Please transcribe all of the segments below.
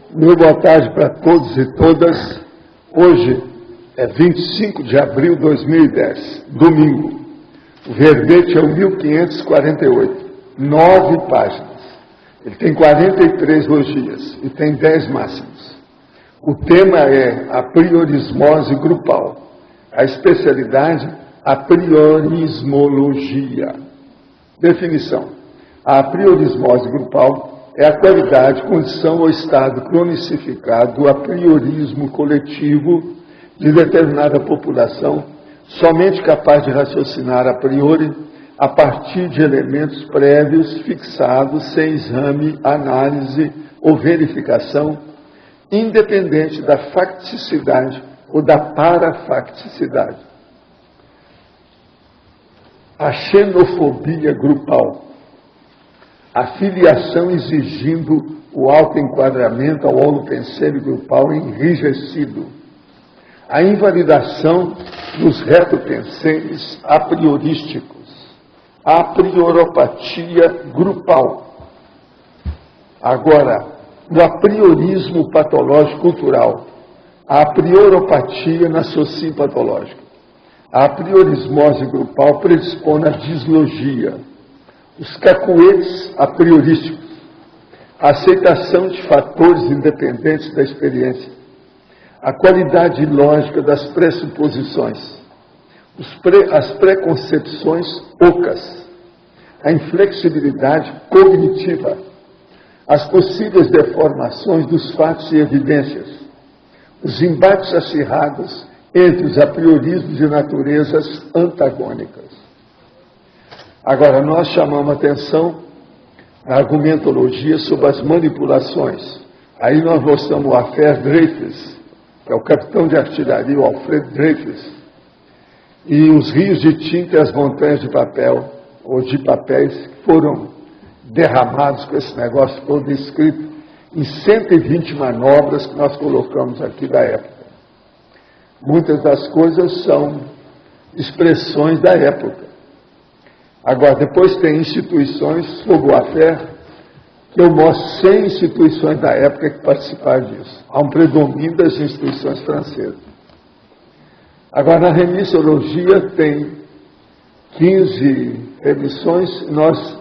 Meu boa tarde para todos e todas. Hoje é 25 de abril de 2010, domingo. O verbete é o 1548, 9 páginas. Ele tem 43 logias e tem 10 máximos. O tema é a priorismose grupal. A especialidade, a priorismologia. Definição. A priorismose grupal é a qualidade, condição ou estado cronicificado do apriorismo coletivo de determinada população, somente capaz de raciocinar a priori a partir de elementos prévios fixados sem exame, análise ou verificação, independente da facticidade ou da parafacticidade. A xenofobia grupal. A filiação exigindo o autoenquadramento ao holopensene grupal enrijecido. A invalidação dos retopensenes a priorísticos. A prioropatia grupal. Agora, o apriorismo patológico cultural. A prioropatia na socie patológica. A priorismose grupal predispõe à dislogia. Os cacuetes apriorísticos, a aceitação de fatores independentes da experiência, a qualidade lógica das pressuposições, as preconcepções ocas, a inflexibilidade cognitiva, as possíveis deformações dos fatos e evidências, os embates acirrados entre os apriorismos de naturezas antagônicas. Agora, nós chamamos a atenção na argumentologia sobre as manipulações. Aí nós mostramos o Alfred Dreyfus, que é o capitão de artilharia, o Alfred Dreyfus, e os rios de tinta e as montanhas de papel, ou de papéis, que foram derramados com esse negócio todo escrito em 120 manobras que nós colocamos aqui da época. Muitas das coisas são expressões da época. Agora, depois tem instituições, sob a fé, que eu mostro 100 instituições da época que participaram disso. Há um predomínio das instituições francesas. Agora, na remissologia tem 15 remissões, nós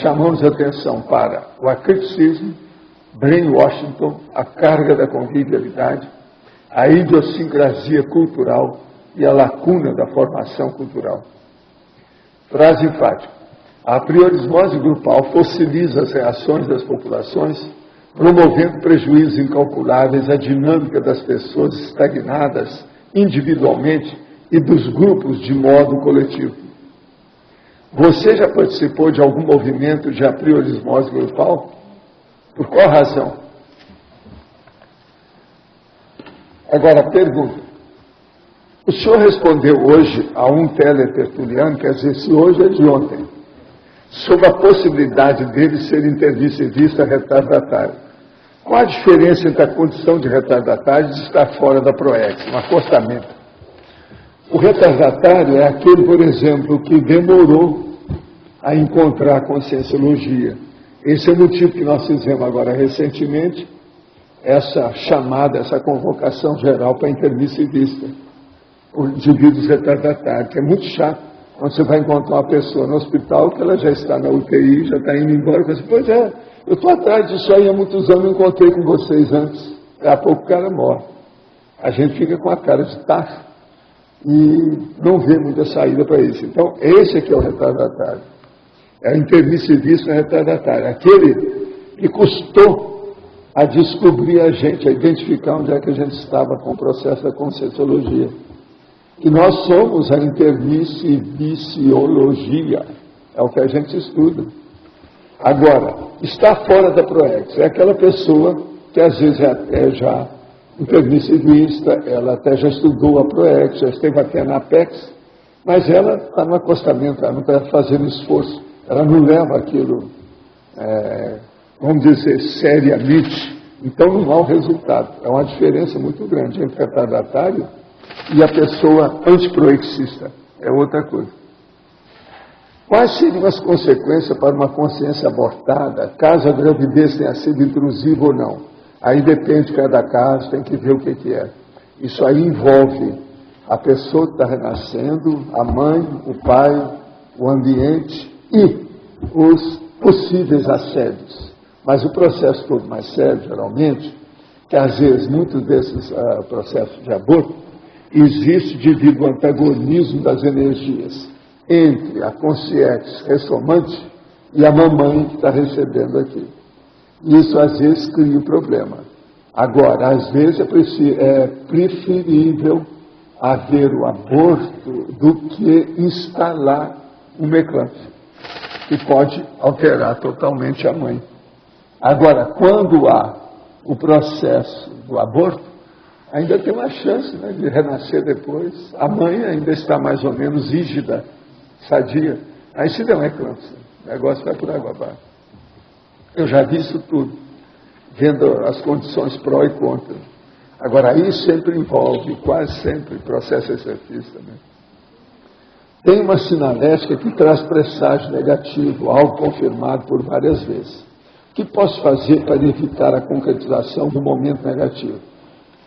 chamamos a atenção para o acriticismo, brainwashing, a carga da convivialidade, a idiosincrasia cultural e a lacuna da formação cultural. Frase enfática. A priorismose grupal fossiliza as reações das populações, promovendo prejuízos incalculáveis à dinâmica das pessoas estagnadas individualmente e dos grupos de modo coletivo. Você já participou de algum movimento de apriorismose grupal? Por qual razão? Agora, pergunta. O senhor respondeu hoje a um teletertuliano, quer dizer, se hoje é de ontem, sobre a possibilidade dele ser intermissivista retardatário. Qual a diferença entre a condição de retardatário e de estar fora da PROEX, um acostamento? O retardatário é aquele, por exemplo, que demorou a encontrar a conscienciologia. Esse é o motivo que nós fizemos agora recentemente, essa chamada, essa convocação geral para intermissivista, por indivíduos retardatários, que é muito chato. Quando você vai encontrar uma pessoa no hospital, que ela já está na UTI, já está indo embora, você diz, pois é, eu estou atrás disso aí há muitos anos, eu encontrei com vocês antes. Daqui a pouco o cara morre. A gente fica com a cara de tacho e não vê muita saída para isso. Então, esse aqui é o retardatário. É o intermissivista retardatário. Aquele que custou a descobrir a gente, a identificar onde é que a gente estava com o processo da conscienciologia. Que nós somos a intermissiviciologia, é o que a gente estuda. Agora, está fora da PROEX, é aquela pessoa que às vezes é até já intermissivista, ela até já estudou a PROEX, já esteve até na APEX, mas ela está no acostamento, ela não está fazendo esforço, ela não leva aquilo, vamos dizer, seriamente, então não há um resultado. É uma diferença muito grande entre o retardatário e a pessoa antiproexista. É outra coisa. Quais seriam as consequências para uma consciência abortada, caso a gravidez tenha sido intrusiva ou não? Aí depende de cada caso, tem que ver o que é. Isso aí envolve a pessoa que está renascendo, a mãe, o pai, o ambiente e os possíveis assédios. Mas o processo todo mais sério, geralmente, que às vezes muitos desses processos de aborto, existe devido ao antagonismo das energias entre a consciência ressonante e a mamãe que está recebendo aqui. Isso às vezes cria um problema. Agora, às vezes é preferível haver o aborto do que instalar uma eclâmpsia, que pode alterar totalmente a mãe. Agora, quando há o processo do aborto, ainda tem uma chance, né, de renascer depois. A mãe ainda está mais ou menos rígida, sadia. Aí se der uma eclâmpsia, o negócio vai por água abaixo. Eu já vi isso tudo, vendo as condições pró e contra. Agora, aí sempre envolve, quase sempre, processo exercício também. Tem uma sinalética que traz presságio negativo, algo confirmado por várias vezes. O que posso fazer para evitar a concretização do momento negativo?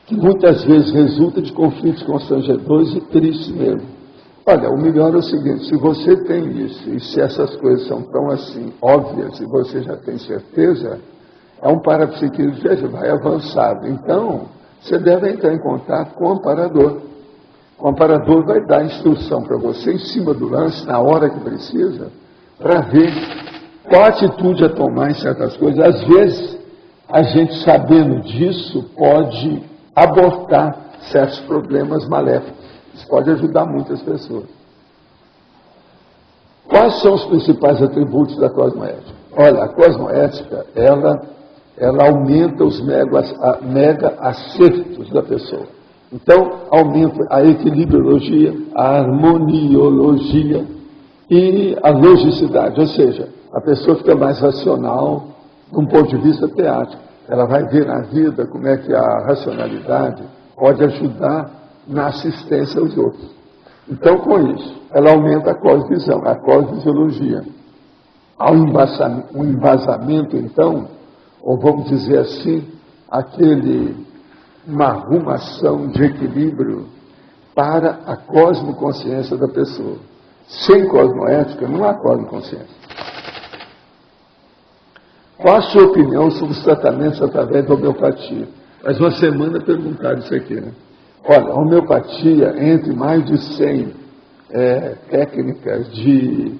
Que muitas vezes resulta de conflitos constrangedores e tristes mesmo. Olha, o melhor é o seguinte, se você tem isso, e se essas coisas são tão assim óbvias, e você já tem certeza, é um parapsiquismo que vai avançado. Então, você deve entrar em contato com o amparador. O amparador vai dar instrução para você, em cima do lance, na hora que precisa, para ver qual atitude a tomar em certas coisas. Às vezes, a gente, sabendo disso, pode abortar certos problemas maléficos. Isso pode ajudar muitas pessoas. Quais são os principais atributos da cosmoética? Olha, a cosmoética, ela aumenta os mega acertos da pessoa. Então, aumenta a equilibriologia, a harmoniologia e a logicidade. Ou seja, a pessoa fica mais racional, de um ponto de vista teático. Ela vai ver na vida como é que a racionalidade pode ajudar na assistência aos outros. Então, com isso, ela aumenta a cosvisão, a cosvisiologia. Há um embasamento, então, ou vamos dizer assim, uma arrumação de equilíbrio para a cosmoconsciência da pessoa. Sem cosmoética, não há cosmoconsciência. Qual a sua opinião sobre os tratamentos através da homeopatia? Faz uma semana perguntaram isso aqui, né? Olha, a homeopatia, entre mais de 100 técnicas de,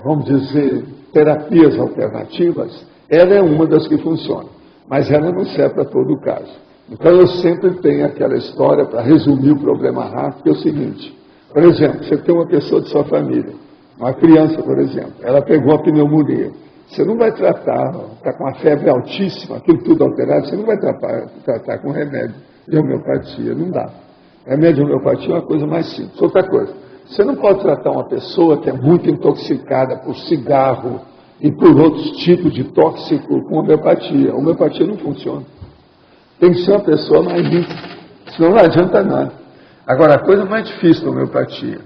vamos dizer, terapias alternativas, ela é uma das que funciona, mas ela não serve para todo o caso. Então eu sempre tenho aquela história para resumir o problema rápido, que é o seguinte: por exemplo, você tem uma pessoa de sua família, uma criança, por exemplo, ela pegou a pneumonia. Você não vai tratar, está com uma febre altíssima, aquilo tudo alterado, você não vai tratar com remédio de homeopatia, não dá. Remédio de homeopatia é uma coisa mais simples. Outra coisa, você não pode tratar uma pessoa que é muito intoxicada por cigarro e por outros tipos de tóxico com homeopatia. A homeopatia não funciona. Tem que ser uma pessoa mais limpa, senão não adianta nada. Agora, a coisa mais difícil da homeopatia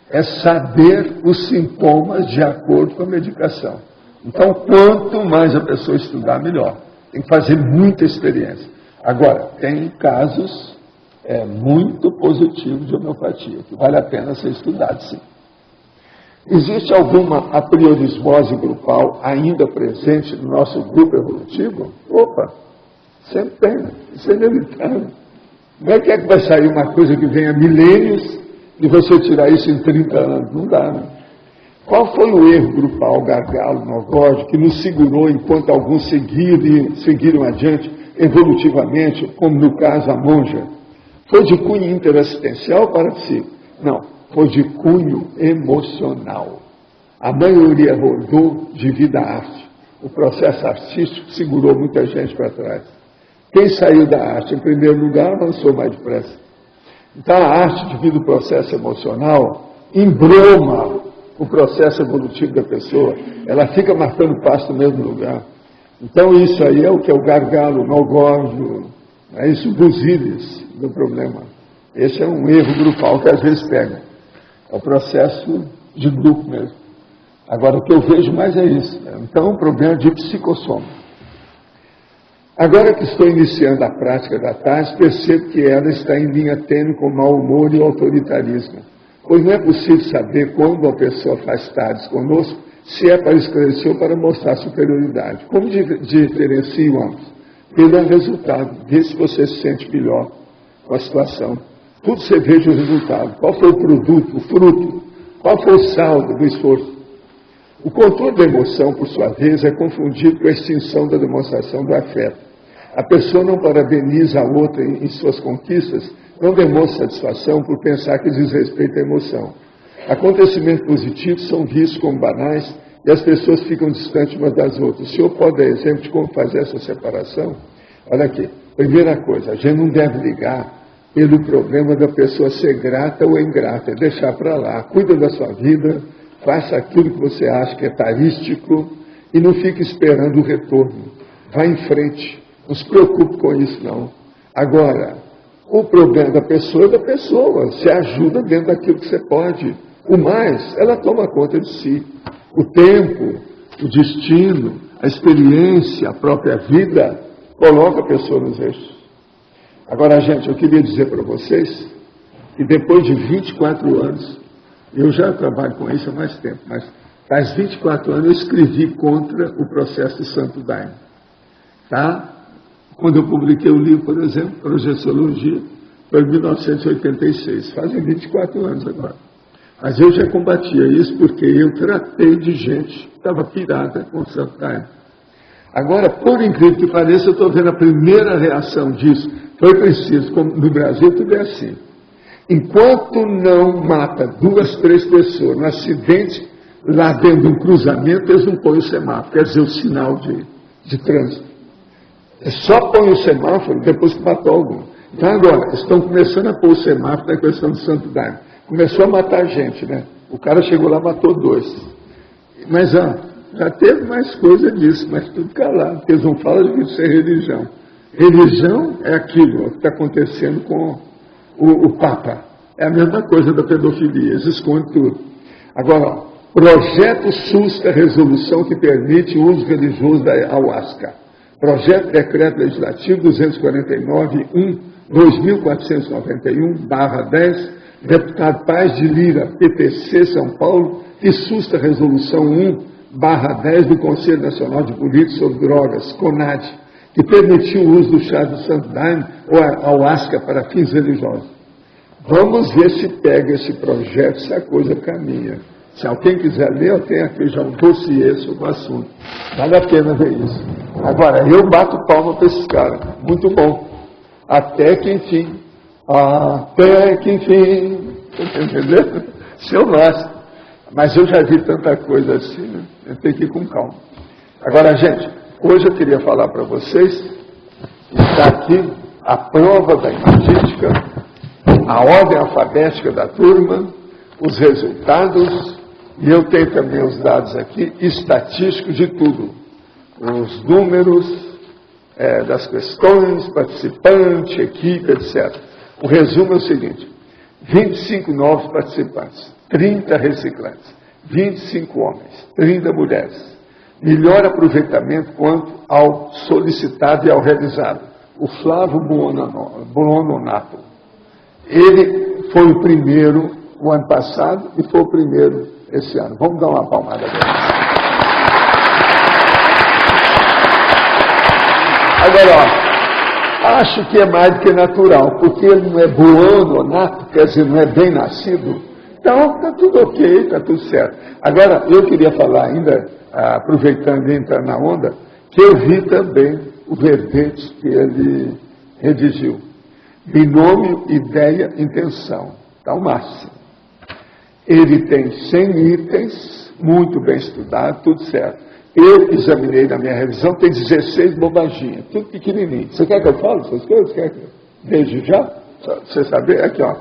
é saber os sintomas de acordo com a medicação. Então, quanto mais a pessoa estudar, melhor. Tem que fazer muita experiência. Agora, tem casos muito positivos de homeopatia, que vale a pena ser estudado, sim. Existe alguma apriorismose grupal ainda presente no nosso grupo evolutivo? Opa, sempre tem, isso é inevitável. Não é que vai sair uma coisa que venha milênios e você tirar isso em 30 anos? Não dá, né? Qual foi o erro grupal, gargalo, nogóide, que nos segurou enquanto alguns seguiram adiante evolutivamente, como no caso a monja? Foi de cunho interassistencial para si? Não, foi de cunho emocional. A maioria rodou de vida à arte. O processo artístico segurou muita gente para trás. Quem saiu da arte, em primeiro lugar, avançou mais depressa. Então a arte, devido ao processo emocional, embroma o processo evolutivo da pessoa. Ela fica marcando passo no mesmo lugar. Então isso aí é o que é o gargalo, o nogóide, é isso, o busilis do problema. Esse é um erro grupal que às vezes pega. É o processo de grupo mesmo. Agora, o que eu vejo mais é isso. Então, é um problema de psicossoma. Agora que estou iniciando a prática da TARS, percebo que ela está em linha tênue com o mau humor e o autoritarismo, pois não é possível saber quando uma pessoa faz TARS conosco, se é para esclarecer ou para mostrar superioridade. Como diferencio ambos? Pelo resultado, vê se você se sente melhor com a situação. Tudo você veja o resultado. Qual foi o produto, o fruto? Qual foi o saldo do esforço? O controle da emoção, por sua vez, é confundido com a extinção da demonstração do afeto. A pessoa não parabeniza a outra em suas conquistas, não demonstra satisfação por pensar que diz respeito à emoção. Acontecimentos positivos são vistos como banais e as pessoas ficam distantes umas das outras. O senhor pode dar exemplo de como fazer essa separação? Olha aqui, primeira coisa, a gente não deve ligar pelo problema da pessoa ser grata ou ingrata, é deixar para lá. Cuida da sua vida, faça aquilo que você acha que é tarístico e não fique esperando o retorno. Vá em frente, não se preocupe com isso não. Agora, o problema da pessoa é da pessoa, se ajuda dentro daquilo que você pode. O mais, ela toma conta de si. O tempo, o destino, a experiência, a própria vida, coloca a pessoa nos eixos. Agora, gente, eu queria dizer para vocês que depois de 24 anos, eu já trabalho com isso há mais tempo, mas faz 24 anos eu escrevi contra o processo de Santo Daime. Tá? Quando eu publiquei o livro, por exemplo, Projeciologia, foi em 1986, fazem 24 anos agora. Mas eu já combatia isso porque eu tratei de gente que estava pirada com o Santo Daime. Agora, por incrível que pareça, eu estou vendo a primeira reação disso. Foi preciso, como no Brasil tudo é assim. Enquanto não mata 2, 3 pessoas no acidente, lá dentro de um cruzamento, eles não põem o semáforo, quer dizer, o sinal de trânsito. Só põe o semáforo depois que matou algum. Então agora, estão começando a pôr o semáforo na questão do Santo Daime. Começou a matar gente, né? O cara chegou lá e matou 2. Mas já teve mais coisa disso, mas tudo calado, porque eles não falam de ser religião. Religião é aquilo que está acontecendo com o Papa. É a mesma coisa da pedofilia, eles escondem tudo. Agora, projeto SUS da resolução que permite o uso religioso da ayahuasca. Projeto de Decreto Legislativo 249/2491/10, deputado Paz de Lira, PPC, São Paulo, e susta Resolução 1/10 do Conselho Nacional de Política sobre Drogas, CONAD, que permitiu o uso do chá do Santo Daime ou a ayahuasca para fins religiosos. Vamos ver se pega esse projeto, se a coisa caminha. Se alguém quiser ler, eu tenho aqui já um dossiê sobre o assunto. Vale a pena ver isso. Agora, eu bato palma para esses caras. Muito bom. Até que enfim. Até que enfim. Entendeu? Seu máximo. Mas eu já vi tanta coisa assim, né? Eu tenho que ir com calma. Agora, gente, hoje eu queria falar para vocês, está aqui a prova da estatística, a ordem alfabética da turma, os resultados, e eu tenho também os dados aqui, estatísticos de tudo. Os números das questões, participante, equipe, etc. O resumo é o seguinte: 25 novos participantes, 30 reciclantes, 25 homens, 30 mulheres. Melhor aproveitamento quanto ao solicitado e ao realizado. O Flávio Buononato. Ele foi o primeiro o ano passado e foi o primeiro esse ano. Vamos dar uma palmada agora. Agora, acho que é mais do que natural, porque ele não é Buononato, quer dizer, não é bem nascido. Então, está tudo ok, está tudo certo. Agora, eu queria falar ainda, aproveitando e entrar na onda, que eu vi também o verbete que ele redigiu. Binômio, ideia, intenção. Está o máximo. Ele tem 100 itens, muito bem estudado, tudo certo. Eu examinei na minha revisão, tem 16 bobaginhas, tudo pequenininho. Você quer que eu fale essas coisas? Quer que eu veja já? Você saber? Aqui, ó.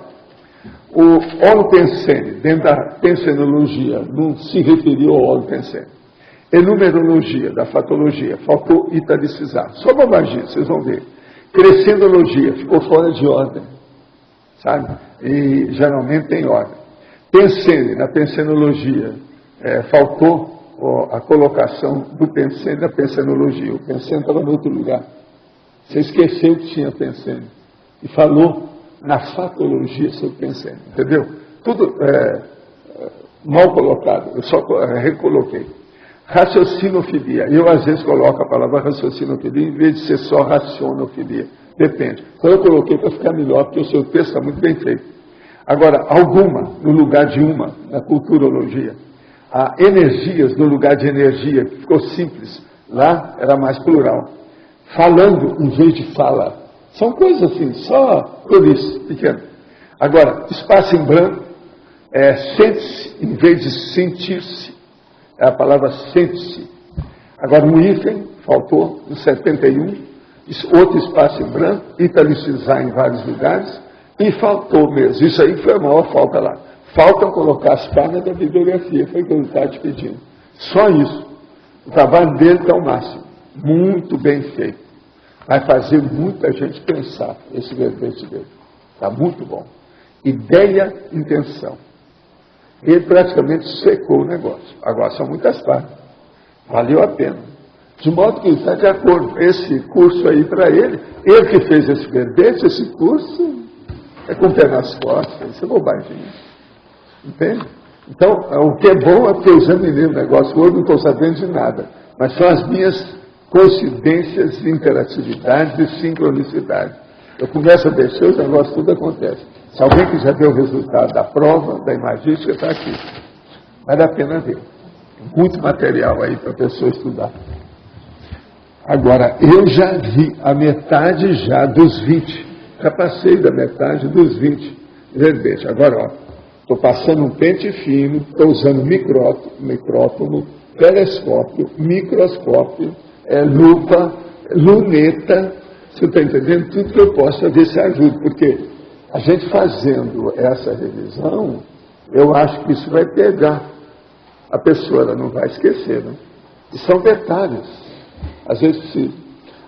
O holopensene, dentro da pensenologia, não se referiu ao holopensene. Enumerologia, da fatologia, faltou italicizar. Só bobaginha, vocês vão ver. Crescendologia, ficou fora de ordem, sabe? E geralmente tem ordem. Pensene, na pensenologia, faltou a colocação do pensene na pensenologia. O pensene estava em outro lugar. Você esqueceu que tinha pensênio e falou na fatologia sobre pensênio, entendeu? Tudo mal colocado, eu só recoloquei. Raciocinofilia. Eu, às vezes, coloco a palavra raciocinofilia em vez de ser só racionofilia. Depende. Então, eu coloquei para ficar melhor, porque o seu texto está muito bem feito. Agora, alguma, no lugar de uma, na culturologia. Há energias no lugar de energia, que ficou simples. Lá era mais plural. Falando em vez de fala. São coisas assim, só por isso, pequeno. Agora, espaço em branco, sente-se em vez de sentir-se. É a palavra sente-se. Agora, um hífen, faltou, no 71, outro espaço em branco, italicizar em vários lugares, e faltou mesmo. Isso aí foi a maior falta lá. Falta colocar as páginas da bibliografia, foi o que eu estava te pedindo. Só isso. O trabalho dele está ao máximo. Muito bem feito. Vai fazer muita gente pensar, esse verbete dele. Está muito bom. Ideia, intenção. Ele praticamente secou o negócio. Agora são muitas páginas. Valeu a pena. De modo que está de acordo. Esse curso aí para ele que fez esse verbete, esse curso, é com o pé nas costas, isso é bobagem. Entende? Então, o que é bom é que eu examinei o negócio hoje, não estou sabendo de nada. Mas são as minhas coincidências de interatividade, de sincronicidade. Eu começo a descer, os negócios tudo acontece. Se alguém quiser ver o resultado da prova, da imagística, está aqui. Vale a pena ver. Muito material aí para a pessoa estudar. Agora, eu já vi a metade já dos 20. Já passei da metade dos 20 verbetes. Agora, ó, estou passando um pente fino, estou usando micrófono, telescópio, microscópio, lupa, luneta. Você está entendendo? Tudo que eu posso fazer se ajuda, porque a gente fazendo essa revisão, eu acho que isso vai pegar. A pessoa ela não vai esquecer, né? E são detalhes. Às vezes,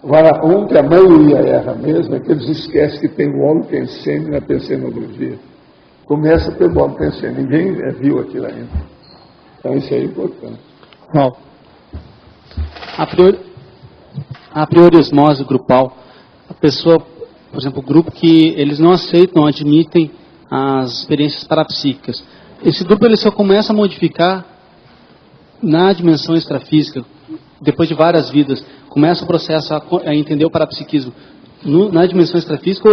agora, onde a maioria erra mesmo é que eles esquecem que tem o holopensene na pensenologia. Começa pelo holopensene. Ninguém viu aquilo ainda. Então, isso é importante. Qual? A priorismose grupal. A pessoa, por exemplo, o grupo que eles não aceitam, não admitem as experiências parapsíquicas. Esse grupo ele só começa a modificar na dimensão extrafísica, depois de várias vidas. Começa o processo a entender o parapsiquismo na dimensão extrafísica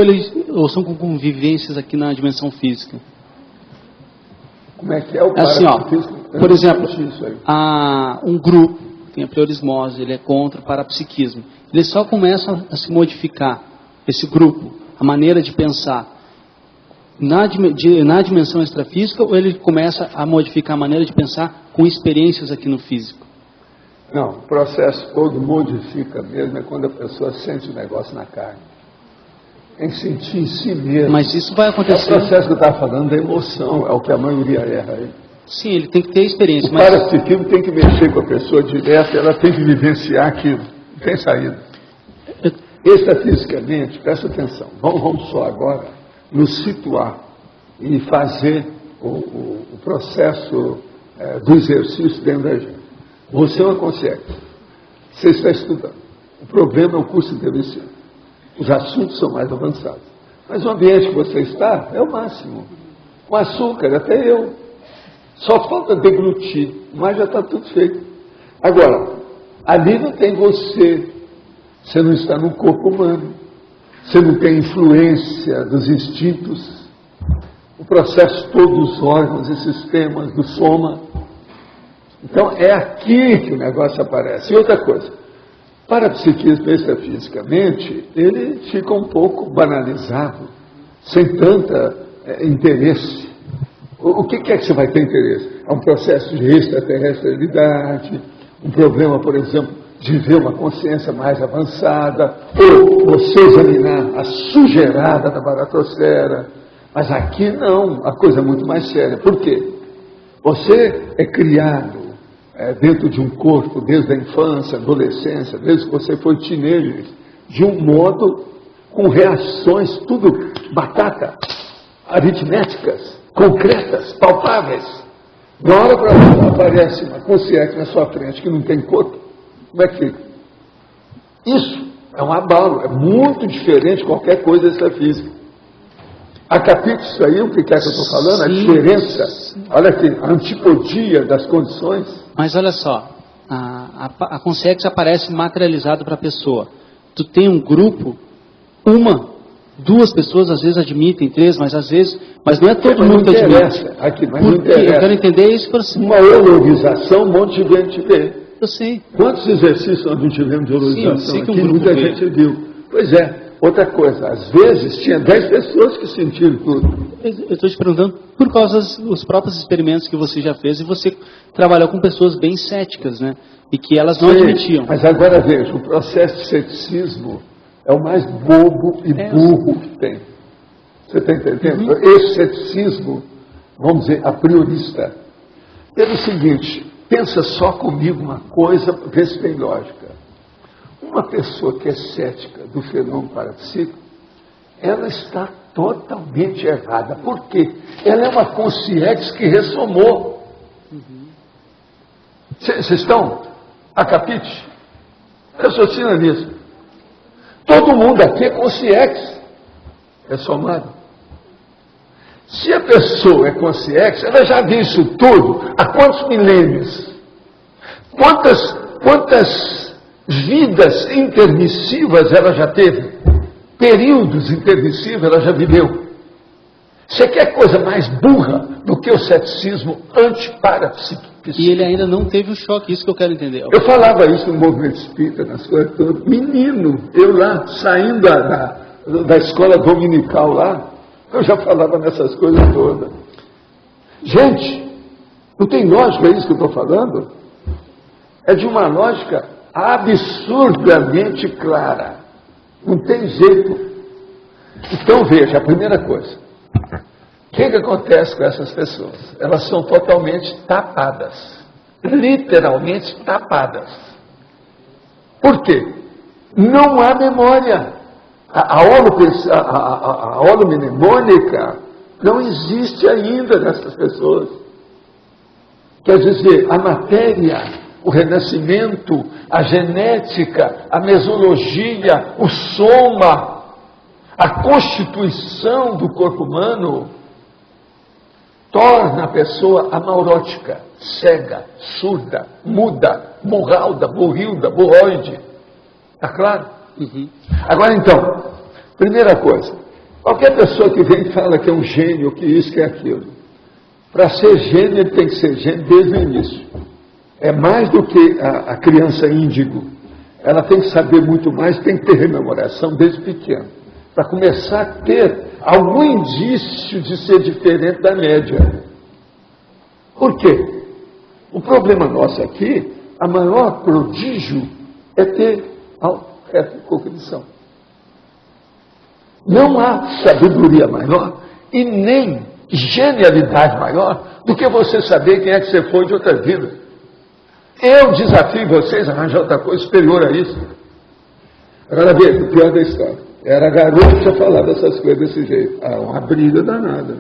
ou são com convivências aqui na dimensão física? Como é que é o assim, parapsiquismo? Por exemplo, um grupo tem a priorismose, ele é contra o parapsiquismo. Ele só começa a se modificar, esse grupo, a maneira de pensar, na dimensão extrafísica, ou ele começa a modificar a maneira de pensar com experiências aqui no físico? Não, o processo todo modifica mesmo é quando a pessoa sente o negócio na carne. Em sentir em si mesmo. Mas isso vai acontecer. É o processo que eu estava falando da emoção, é o que a maioria erra aí. Sim, ele tem que ter experiência. O parapsiquismo tem que mexer com a pessoa direto, ela tem que vivenciar aquilo. Não tem saída. Extrafisicamente, presta atenção, vamos só agora nos situar e fazer o processo do exercício dentro da gente. Você não consegue. Você está estudando. O problema é o curso intermediário. Os assuntos são mais avançados. Mas o ambiente que você está é o máximo. Com açúcar, até eu. Só falta deglutir, mas já está tudo feito. Agora, ali não tem você. Você não está no corpo humano. Você não tem influência dos instintos. O processo todo dos órgãos e sistemas, do soma. Então, é aqui que o negócio aparece. E outra coisa, parapsiquismo extrafisicamente, ele fica um pouco banalizado, sem tanta interesse. O que é que você vai ter interesse? É um processo de extraterrestrilidade, um problema, por exemplo, de ver uma consciência mais avançada, ou você examinar a sujeirada da baratosfera. Mas aqui não, a coisa é muito mais séria. Por quê? Você é criado dentro de um corpo, desde a infância, adolescência, desde que você foi teenager, de um modo com reações, tudo batata, aritméticas, concretas, palpáveis. Na hora que aparece uma consciência na sua frente que não tem corpo, como é que fica? Isso É um abalo, é muito diferente de qualquer coisa extrafísica. Acapite isso aí, o que é que eu estou falando? A diferença, olha aqui, a antipodia das condições. Mas olha só, a consciência aparece materializado para a pessoa. Tu tem um grupo, duas pessoas às vezes admitem, 3, mas às vezes, mas não é todo mundo que admite. Aqui, mas não interessa. Eu quero entender isso por assim. Uma hologização, um monte de gente vê. Eu sei. Quantos exercícios nós não tivemos de hologização? Sim, aqui muita gente viu. Pois é. Outra coisa, às vezes tinha 10 pessoas que sentiram tudo. Eu estou te perguntando por causa dos próprios experimentos que você já fez e você trabalhou com pessoas bem céticas, né? E que elas não admitiam. Mas agora veja, o processo de ceticismo é o mais bobo e burro que tem. Você está entendendo? Esse ceticismo, vamos dizer, a priorista. É o seguinte, pensa só comigo uma coisa, vê se tem lógica. Uma pessoa que é cética do fenômeno parapsíquico, ela está totalmente errada. Por quê? Ela é uma consciência que ressomou. Vocês estão? Acapite? Raciocina nisso. Todo mundo aqui é consciência. É somado. Se a pessoa é consciência, ela já viu isso tudo há quantos milênios? Quantas vidas intermissivas ela já teve? Períodos intermissivos ela já viveu. Você quer coisa mais burra do que o ceticismo antiparapsíquico? E ele ainda não teve o choque, isso que eu quero entender. Eu falava isso no movimento espírita, nas coisas todas. Menino, eu lá, saindo da escola dominical lá, eu já falava nessas coisas todas. Gente, não tem lógica isso que eu estou falando? É de uma lógica absurdamente clara. Não tem jeito. Então veja, a primeira coisa. O que acontece com essas pessoas? Elas são totalmente tapadas. Literalmente tapadas. Por quê? Não há memória. A holomnemônica não existe ainda nessas pessoas. Quer dizer, a matéria, o renascimento, a genética, a mesologia, o soma, a constituição do corpo humano torna a pessoa amaurótica, cega, surda, muda, burralda, burrilda, burroide. Está claro? Agora então, primeira coisa, qualquer pessoa que vem e fala que é um gênio, que isso, que é aquilo, para ser gênio ele tem que ser gênio desde o início. É mais do que a criança índigo. Ela tem que saber muito mais, tem que ter rememoração desde pequeno, para começar a ter algum indício de ser diferente da média. Por quê? O problema nosso aqui, a maior prodígio é ter retrocognição. Não há sabedoria maior e nem genialidade maior do que você saber quem é que você foi de outra vida. Eu desafio vocês a arranjar outra coisa superior a isso. Agora veja, o pior da história. Era garoto que já falava essas coisas desse jeito. Uma briga danada.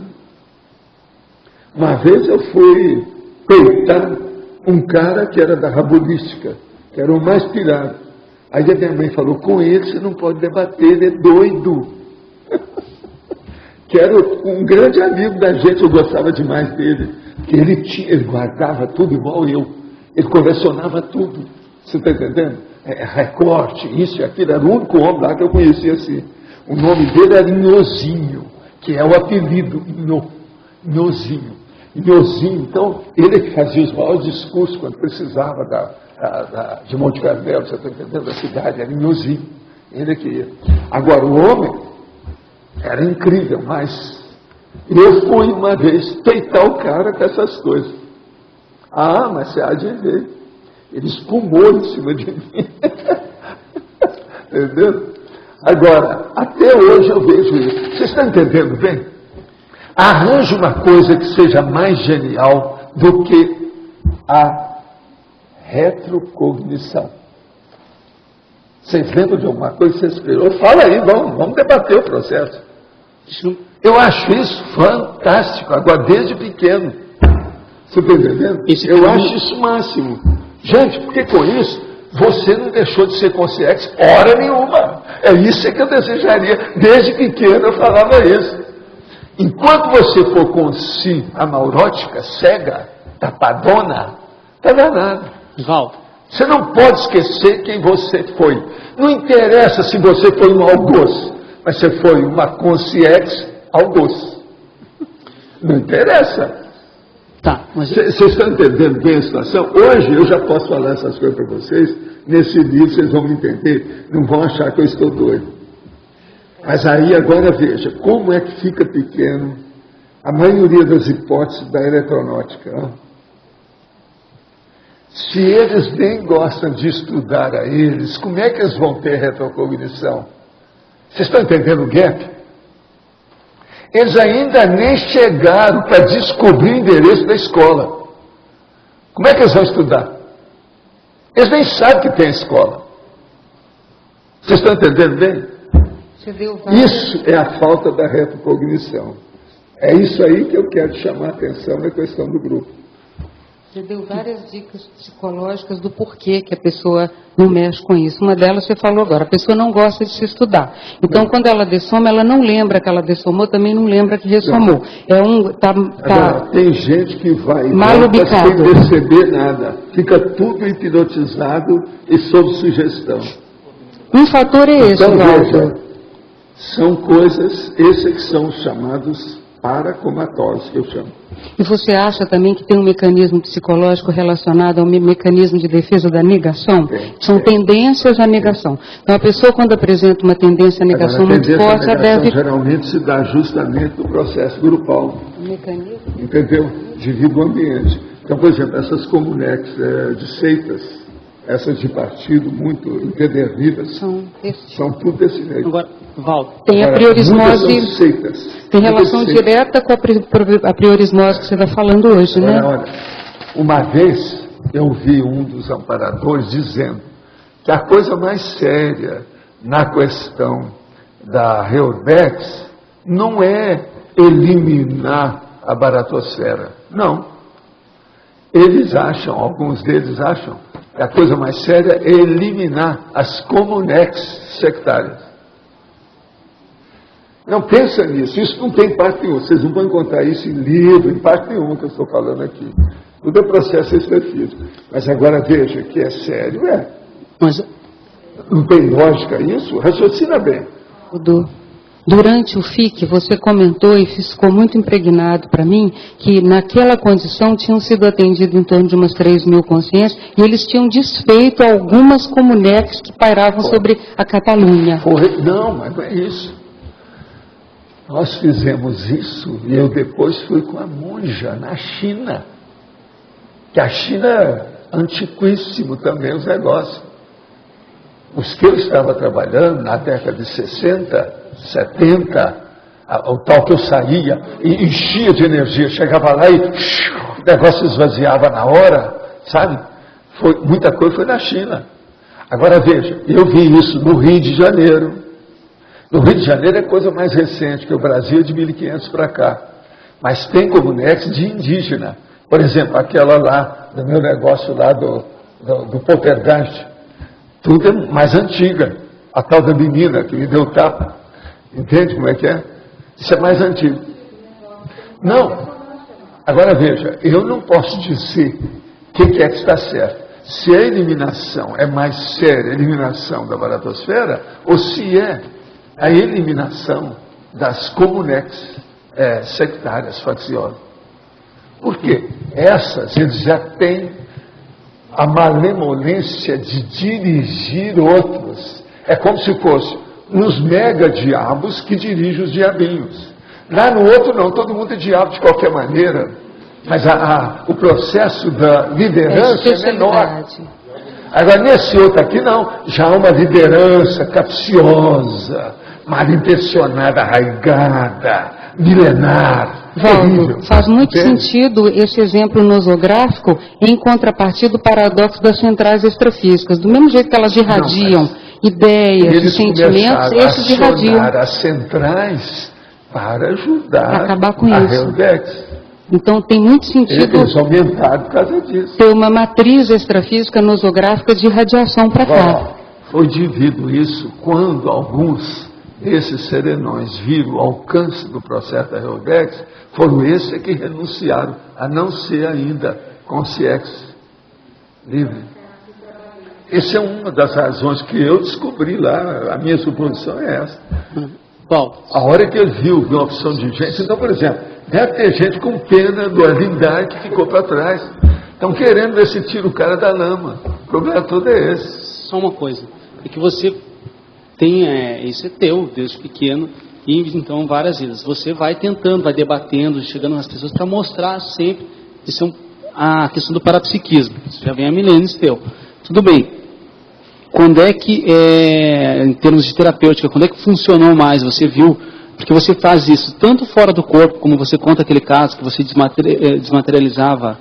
Uma vez eu fui peitar um cara que era da rabulística, que era o mais pirado. Aí a minha mãe falou, com ele você não pode debater, ele é doido. Que era um grande amigo da gente, eu gostava demais dele. Que ele guardava tudo igual eu. Ele colecionava tudo. Você está entendendo? Recorte, isso e aquilo. Era o único homem lá que eu conhecia assim. O nome dele era Inhozinho, que é o apelido, Inhozinho. Inhozinho, então, ele que fazia os maiores discursos quando precisava de Monte Carmelo, você está entendendo? Da cidade, era Inhozinho. Ele que ia. Agora, o homem era incrível, mas eu fui uma vez peitar o cara com essas coisas. Mas você há de ver. Ele espumou em cima de mim. Entendeu? Agora, até hoje eu vejo isso. Vocês estão entendendo bem? Arranje uma coisa que seja mais genial do que a retrocognição. Vocês lembram de alguma coisa que vocês esperou? Fala aí, vamos debater o processo. Eu acho isso fantástico, agora desde pequeno. Você está entendendo? Eu acho isso o máximo. Gente, porque com isso Você não deixou de ser consciente hora nenhuma. É isso que eu desejaria. Desde pequeno eu falava isso. Enquanto você for consci, amaurótica, cega, tapadona, está danado. Val, Você não pode esquecer quem você foi. Não interessa se você foi um algoz, mas você foi uma consciência algoz. Não interessa. tá, mas Vocês estão entendendo bem a situação? Hoje eu já posso falar essas coisas para vocês. Nesse livro vocês vão me entender. Não vão achar que eu estou doido. Mas aí agora veja, como é que fica pequeno a maioria das hipóteses da eletronáutica. Né? Se eles nem gostam de estudar a eles, como é que eles vão ter retrocognição? Vocês estão entendendo o gap? Eles ainda nem chegaram para descobrir o endereço da escola. Como é que eles vão estudar? Eles nem sabem que tem escola. Vocês estão entendendo bem? Isso é a falta da retrocognição. É isso aí que eu quero chamar a atenção na questão do grupo. Você deu várias dicas psicológicas do porquê que a pessoa não mexe com isso. Uma delas você falou agora, a pessoa não gosta de se estudar. Então, quando ela dessoma, ela não lembra que ela dessomou, também não lembra que ressomou. Agora, tem gente que vai mal ubicado, sem perceber nada. Fica tudo hipnotizado e sob sugestão. Um fator é esse, Então, Walter. veja, são coisas, esses que são chamados paracomatosos, que eu chamo. E você acha também que tem um mecanismo psicológico relacionado ao mecanismo de defesa da negação? São tendências à negação. Então, a pessoa, quando apresenta uma tendência à negação Agora, a muito tendência à forte, ela negação deve... geralmente se dá justamente no processo grupal. Mecanismo? Entendeu? Divide o ambiente. Então, por exemplo, essas comunex de seitas, essas de partido muito empedernidas, são tudo desse jeito. agora, Val, Tem a Agora, priorismose, muitas são seitas. tem relação Muitas seitas. direta com a priorismose que você está falando hoje, né? Agora, olha, uma vez eu vi um dos amparadores dizendo que a coisa mais séria na questão da Reurbex não é eliminar a baratosfera. Não. Eles acham, alguns deles acham, que a coisa mais séria é eliminar as comunex sectárias. Não pensa nisso, isso não tem parte nenhuma. Vocês não vão encontrar isso em livro, em parte nenhuma que eu estou falando aqui. Tudo é processo extrafísico. Mas agora veja que é sério, mas Não tem lógica isso? Raciocina bem. Durante o FIC, você comentou e ficou muito impregnado para mim que naquela condição tinham sido atendidos em torno de umas 3.000 consciências e eles tinham desfeito algumas comunex que pairavam sobre a Catalunha. Não, mas não é isso. Nós fizemos isso e eu depois fui com a monja na China. Que a China é antiquíssimo também os negócios. Os que eu estava trabalhando na década de 60, 70, o tal que eu saía e enchia de energia, chegava lá e o negócio esvaziava na hora, sabe? Muita coisa foi na China. Agora veja, eu vi isso no Rio de Janeiro. No Rio de Janeiro é coisa mais recente, que o Brasil é de 1500 para cá. Mas tem comunex de indígena. Por exemplo, aquela lá, do meu negócio lá do Poltergeist. Tudo é mais antiga. A tal da menina que me deu tapa. Entende como é que é? Isso é mais antigo. Não. Agora veja, eu não posso dizer o que é que está certo. Se a eliminação é mais séria, a eliminação da baratosfera, ou se é a eliminação das comunex sectárias facciosas. Por quê? Essas, eles já têm a malemolência de dirigir outros. É como se fosse uns mega-diabos que dirigem os diabinhos. Lá no outro não, todo mundo é diabo de qualquer maneira. Mas o processo da liderança é menor. Agora, nesse outro aqui não, já há uma liderança capciosa, mal intencionada, arraigada, milenar. Valdo, faz muito sentido esse exemplo nosográfico em contrapartida do paradoxo das centrais extrafísicas. Do mesmo jeito que elas irradiam ideias e sentimentos, esses irradiam. As centrais para ajudar acabar com a isso. Reurbex. Então tem muito sentido Eles aumentaram por causa disso. ter uma matriz extrafísica nosográfica de radiação para cá. Agora, foi devido isso quando alguns desses serenões viram o alcance do processo da Reodex, foram esses que renunciaram a não ser ainda consciex livre. Essa é uma das razões que eu descobri lá, a minha suposição é essa. Qual? A hora que ele viu uma opção de gente, então, por exemplo, deve ter gente com pena do Arlindar que ficou para trás. Estão querendo ver se tira o cara da lama. O problema todo é esse. Só uma coisa, é que você tem, isso é teu, desde pequeno, e então várias vezes. Você vai tentando, vai debatendo, chegando nas pessoas para mostrar sempre, isso é a questão do parapsiquismo. Isso já vem há milênios teu. Tudo bem. Quando é que, em termos de terapêutica, quando é que funcionou mais? Você viu? Porque você faz isso tanto fora do corpo, como você conta aquele caso que você desmaterializava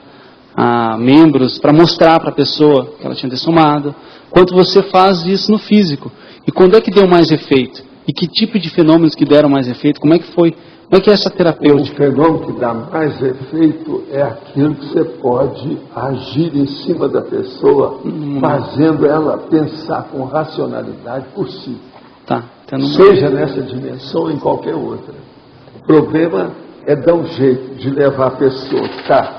membros para mostrar para a pessoa que ela tinha dessomado, quanto você faz isso no físico. E quando é que deu mais efeito? E que tipo de fenômenos que deram mais efeito? Como é que foi? Como é que é essa terapêutica? O fenômeno que dá mais efeito é aquilo que você pode agir em cima da pessoa, fazendo ela pensar com racionalidade por si. Tá. Seja nessa dimensão ou em qualquer outra. O problema é dar um jeito de levar a pessoa que está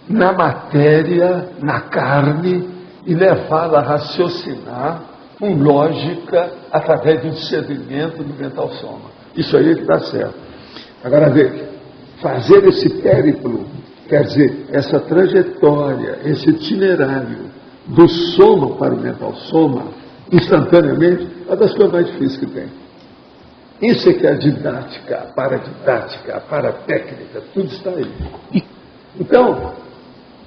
na matéria, na carne, e levá-la a raciocinar com lógica através do discernimento do mental soma. Isso aí é que dá certo. Agora veja, fazer esse périplo, quer dizer, essa trajetória, esse itinerário do soma para o mental soma, instantaneamente, é uma das coisas mais difíceis que tem. Isso é que é a didática, a paradidática, a paratécnica, tudo está aí. Então,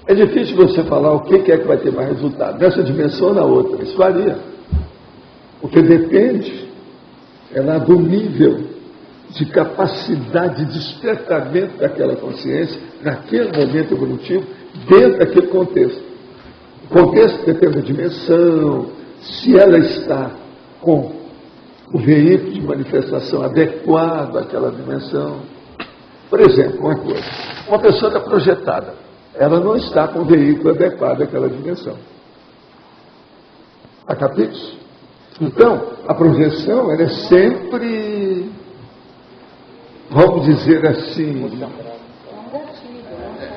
é difícil você falar o que é que vai ter mais resultado, nessa dimensão ou na outra, isso varia. O que depende é lá do nível de capacidade de despertamento daquela consciência, naquele momento evolutivo, dentro daquele contexto. O contexto depende da dimensão, se ela está com o veículo de manifestação adequado àquela dimensão. Por exemplo, uma coisa, uma pessoa está projetada, ela não está com o veículo adequado àquela dimensão. A capricho? Então, a projeção ela é sempre, vamos dizer assim,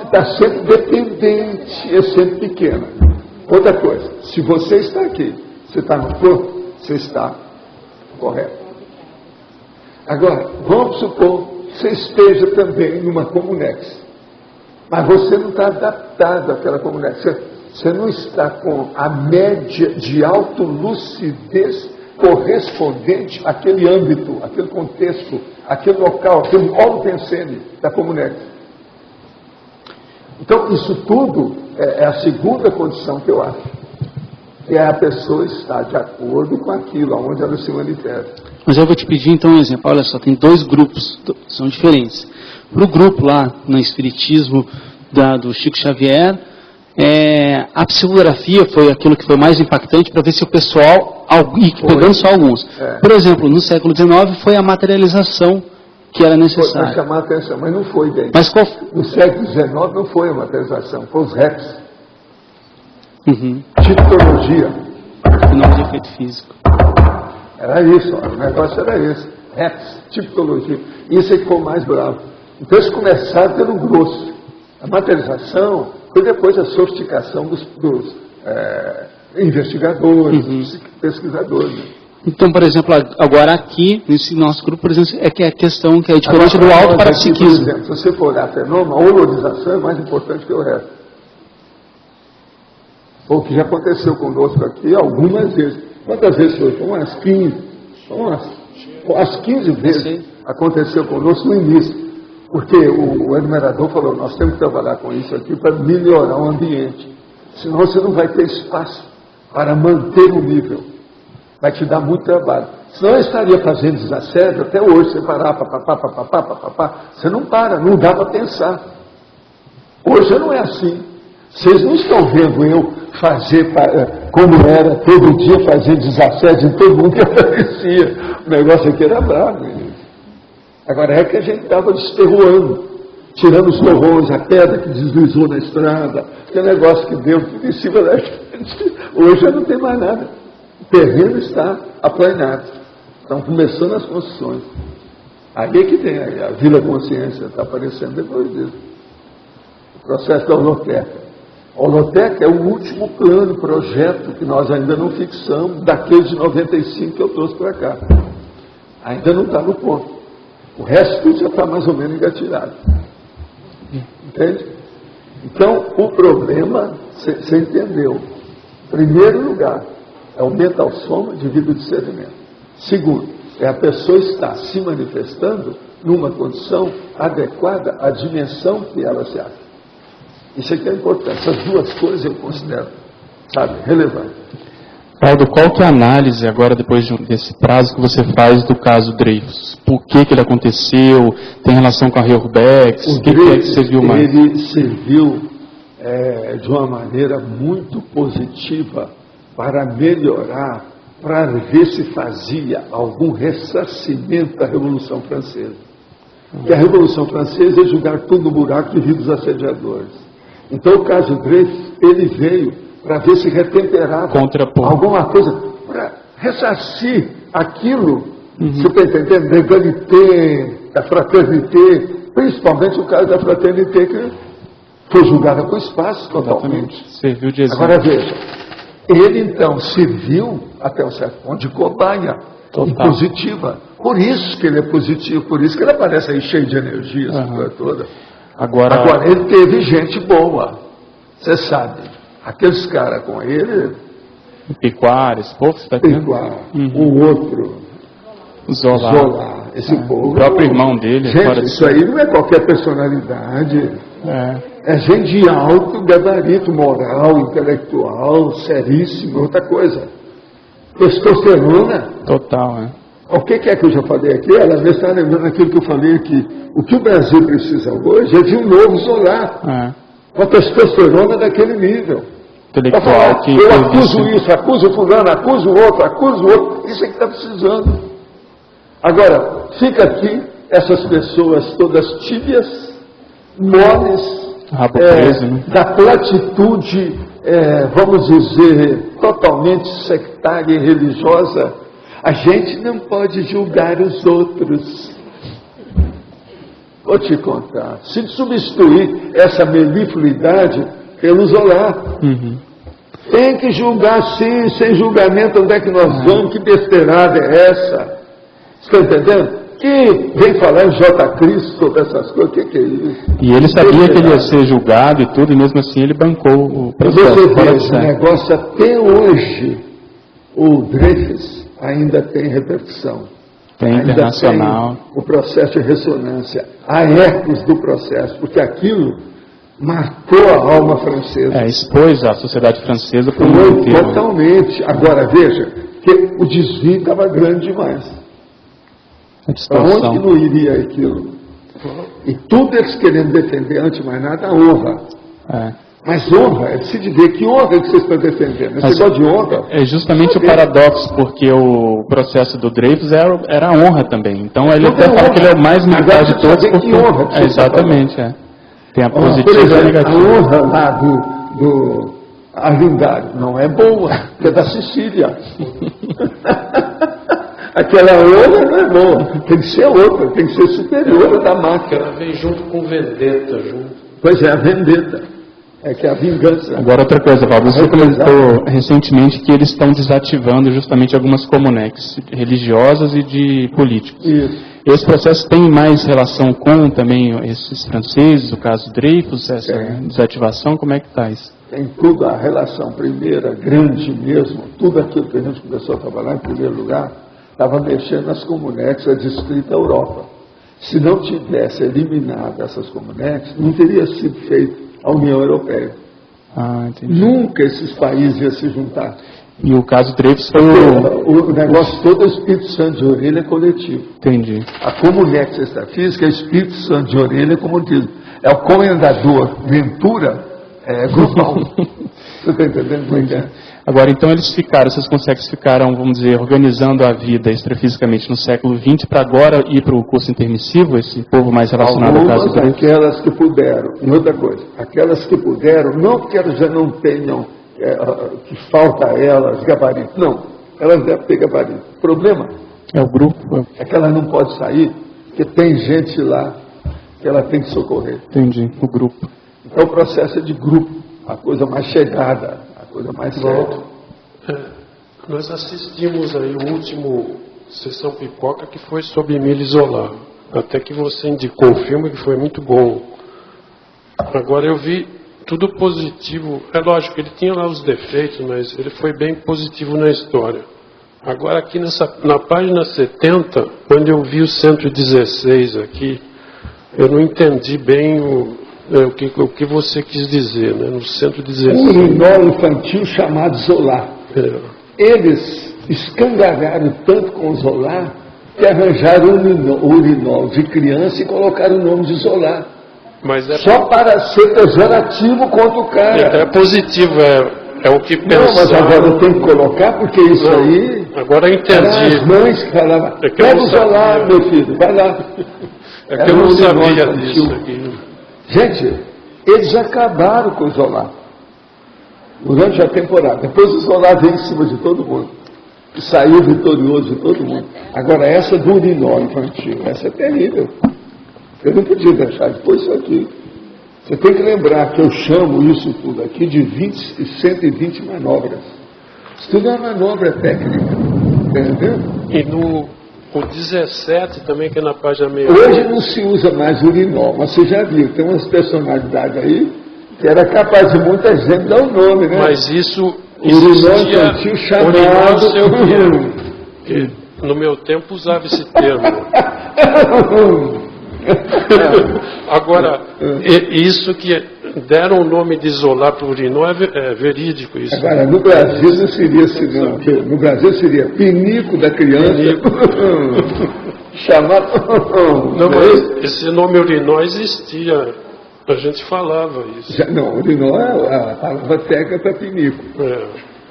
está sempre dependente, é sempre pequena. Outra coisa, se você está aqui, você está no corpo, você está correto. Agora, vamos supor que você esteja também numa comunex, mas você não está adaptado àquela comunex. Você não está com a média de autolucidez correspondente àquele âmbito, àquele contexto, àquele local, aquele holopensene da comunex. Então, isso tudo é a segunda condição que eu acho, que é a pessoa estar de acordo com aquilo, aonde ela se manifesta. Mas eu vou te pedir então um exemplo. Olha só, tem dois grupos, são diferentes. Para o grupo lá no Espiritismo do Chico Xavier, a psicografia foi aquilo que foi mais impactante para ver se o pessoal, pegando só alguns. Por exemplo, no século XIX foi a materialização que era necessária. Foi para chamar a atenção, mas não foi bem. Mas qual... No século XIX não foi a materialização, foi os REPs. Uhum. Tipologia. Não de efeito físico. Era isso, o negócio era esse. REPs, tipologia. Isso é que foi o mais bravo. Então eles começaram pelo grosso. A materialização foi depois a sofisticação dos investigadores, dos pesquisadores. Então, por exemplo, agora aqui, nesse nosso grupo, por exemplo, é que a questão que é diferente do alto parapsiquismo. Por exemplo, se você for olhar fenômeno, a olorização é mais importante que o resto. O que já aconteceu conosco aqui algumas vezes. Quantas vezes foi? Umas 15. Umas 15 vezes aconteceu conosco no início. Porque o enumerador falou, nós temos que trabalhar com isso aqui para melhorar o ambiente. Senão você não vai ter espaço para manter o nível. Vai te dar muito trabalho. Senão eu estaria fazendo desassédio até hoje, você parar, você não para, não dá para pensar. Hoje não é assim. Vocês não estão vendo eu fazer como era todo dia, fazer desassédio em todo mundo que aparecia. O negócio aqui era bravo. Agora é que a gente estava desterroando. tirando os torrões, a pedra que deslizou na estrada, aquele negócio que deu tudo em cima da gente. Hoje já não tem mais nada. O terreno está aplainado. Estão começando as construções. Aí é que tem a Vila Consciência, está aparecendo depois disso. O processo da holoteca. A holoteca é o último plano, projeto que nós ainda não fixamos, daquele de 95 que eu trouxe para cá. Ainda não está no ponto. O resto tudo já está mais ou menos engatilhado. Entende? Então, o problema, você entendeu. Primeiro lugar, é o mental soma devido ao discernimento. Segundo, é a pessoa estar se manifestando numa condição adequada à dimensão que ela se acha. Isso aqui é importante. Essas duas coisas eu considero, relevante. Aldo, qual que é a análise agora, depois desse prazo que você faz do caso Dreyfus? Por que ele aconteceu? Tem relação com a Reurbex? O que é que você viu mais? Ele serviu de uma maneira muito positiva para melhorar, para ver se fazia algum ressarcimento da Revolução Francesa. Porque a Revolução Francesa é jogar tudo no buraco devido aos assediadores. Então o caso Dreyfus, ele veio para ver se retemperava alguma coisa, para ressarcir aquilo, você está entendendo? Da égalité, da fraternité, principalmente o caso da fraternité, que foi julgada com espaço totalmente. Serviu de exemplo. Agora veja, ele então serviu, até um certo ponto, de cobaia e positiva. Por isso que ele é positivo, por isso que ele aparece aí cheio de energia, essa coisa toda. Agora, ele teve gente boa, você sabe. Aqueles caras com ele... Piquar, esse povo que você está vendo? O outro... Zola. Esse povo... O próprio irmão dele. Gente, isso aí não é qualquer personalidade. É gente de alto gabarito moral, intelectual, seríssimo, outra coisa. Testosterona. Total, O que é que eu já falei aqui? Ela mesmo está lembrando aquilo que eu falei aqui. O que o Brasil precisa hoje é de um novo Zola. Com a testosterona daquele nível. Intelectual que eu acuso isso, acuso fulano, acuso o outro. Isso é que está precisando. Agora, fica aqui essas pessoas todas tíbias, moles, da platitude, vamos dizer, totalmente sectária e religiosa. A gente não pode julgar os outros. Vou te contar. Se substituir essa mellifluidade pelo Zola. Tem que julgar sim, sem julgamento, onde é que nós vamos? Que besteirada é essa? Você está entendendo? Que vem falar em J. Cristo, todas essas coisas, o que é isso? E ele sabia que ele ia ser julgado e tudo, e mesmo assim ele bancou o processo. Você veja, o negócio até hoje, o Dreyfus ainda tem repercussão. Tem internacional. Tem o processo de ressonância. Há ecos do processo, porque aquilo marcou a alma francesa. Expôs a sociedade francesa por um mundo inteiro. Totalmente. Agora, veja, que o desvio estava grande demais. Para onde que não iria aquilo? E tudo eles querendo defender, antes de mais nada, a honra. Mas honra, é de ver que honra que vocês estão defendendo. Esse negócio de honra... É justamente o paradoxo, porque o processo do Dreyfus era a honra também. Então ele até fala que ele é o mais militar de todos. Que honra que exatamente, Tem a positiva e a negativa. A honra lá do Arlindário não é boa, porque é da Sicília. Aquela honra não é boa, tem que ser outra, tem que ser superior à da máquina. Ela vem junto com vendetta, Pois é, a vendetta. É que é a vingança. Agora outra coisa, Valdo, você comentou recentemente que eles estão desativando justamente algumas comunex religiosas e de políticos. Isso. Esse processo tem mais relação com também esses franceses, o caso Dreyfus, essa desativação, como é que está isso? Tem tudo, a relação primeira, grande mesmo, tudo aquilo que a gente começou a trabalhar em primeiro lugar, estava mexendo nas comunex adstritas à Europa. Se não tivesse eliminado essas comunex, não teria sido feito a União Europeia. Nunca esses países iam se juntar. E o caso Dreyfus foi o negócio todo é Espírito Santo de orelha coletivo. Entendi. A comunex extrafísica é Espírito Santo de orelha coletivo. É o comendador Ventura grupal. Você está entendendo como é que é? Agora, então, esses conceitos ficaram, vamos dizer, organizando a vida extrafisicamente no século XX para agora ir para o curso intermissivo, esse povo mais relacionado ao caso Dreyfus? Aquelas que puderam. E outra coisa, aquelas que puderam, não porque elas já não tenham, que falta a elas gabarito. Não, elas devem ter gabarito. O problema é o grupo. É que ela não pode sair, porque tem gente lá que ela tem que socorrer. Entendi, o grupo. Então o processo é de grupo, a coisa mais chegada, a coisa mais séria. Nós assistimos aí o último Sessão Pipoca, que foi sobre Emílio Zola. Até que você indicou o filme, que foi muito bom. Agora eu vi tudo positivo. É lógico, ele tinha lá os defeitos, mas ele foi bem positivo na história. Agora aqui na página 70, quando eu vi o 116 aqui, eu não entendi bem o que você quis dizer, né? No 116. Um urinol infantil chamado Zola. Eles escangalharam tanto com o Zola que arranjaram um urinol de criança e colocaram o nome de Zola. Mas só para ser pejorativo contra o cara. É positivo, é o que pensaram. Não, mas agora tem que colocar, porque isso aí... Agora eu entendi. As mães que falavam, pega o Zola, meu filho, vai lá. É que eu não sabia disso aqui. Gente, eles acabaram com o Zola durante a temporada. Depois o Zola veio em cima de todo mundo. E saiu vitorioso de todo mundo. Agora, essa do urinol infantil, essa é terrível. Eu não podia deixar depois isso aqui. Você tem que lembrar que eu chamo isso tudo aqui de 120 manobras. Isso tudo é uma manobra técnica. Entendeu? E no 17 também, que é na página 6. Hoje não se usa mais urinol, mas você já viu, tem umas personalidades aí que era capaz de muita gente dar o nome, né? Mas isso urinol infantil chamado... No meu tempo usava esse termo. Agora, isso que deram o nome de Zola para o urinol é verídico isso. Agora, no Brasil não seria assim, não. No Brasil seria pinico da criança. Chamado... Não, mas esse nome urinol existia. A gente falava isso. Não, urinol é a palavra técnica para pinico.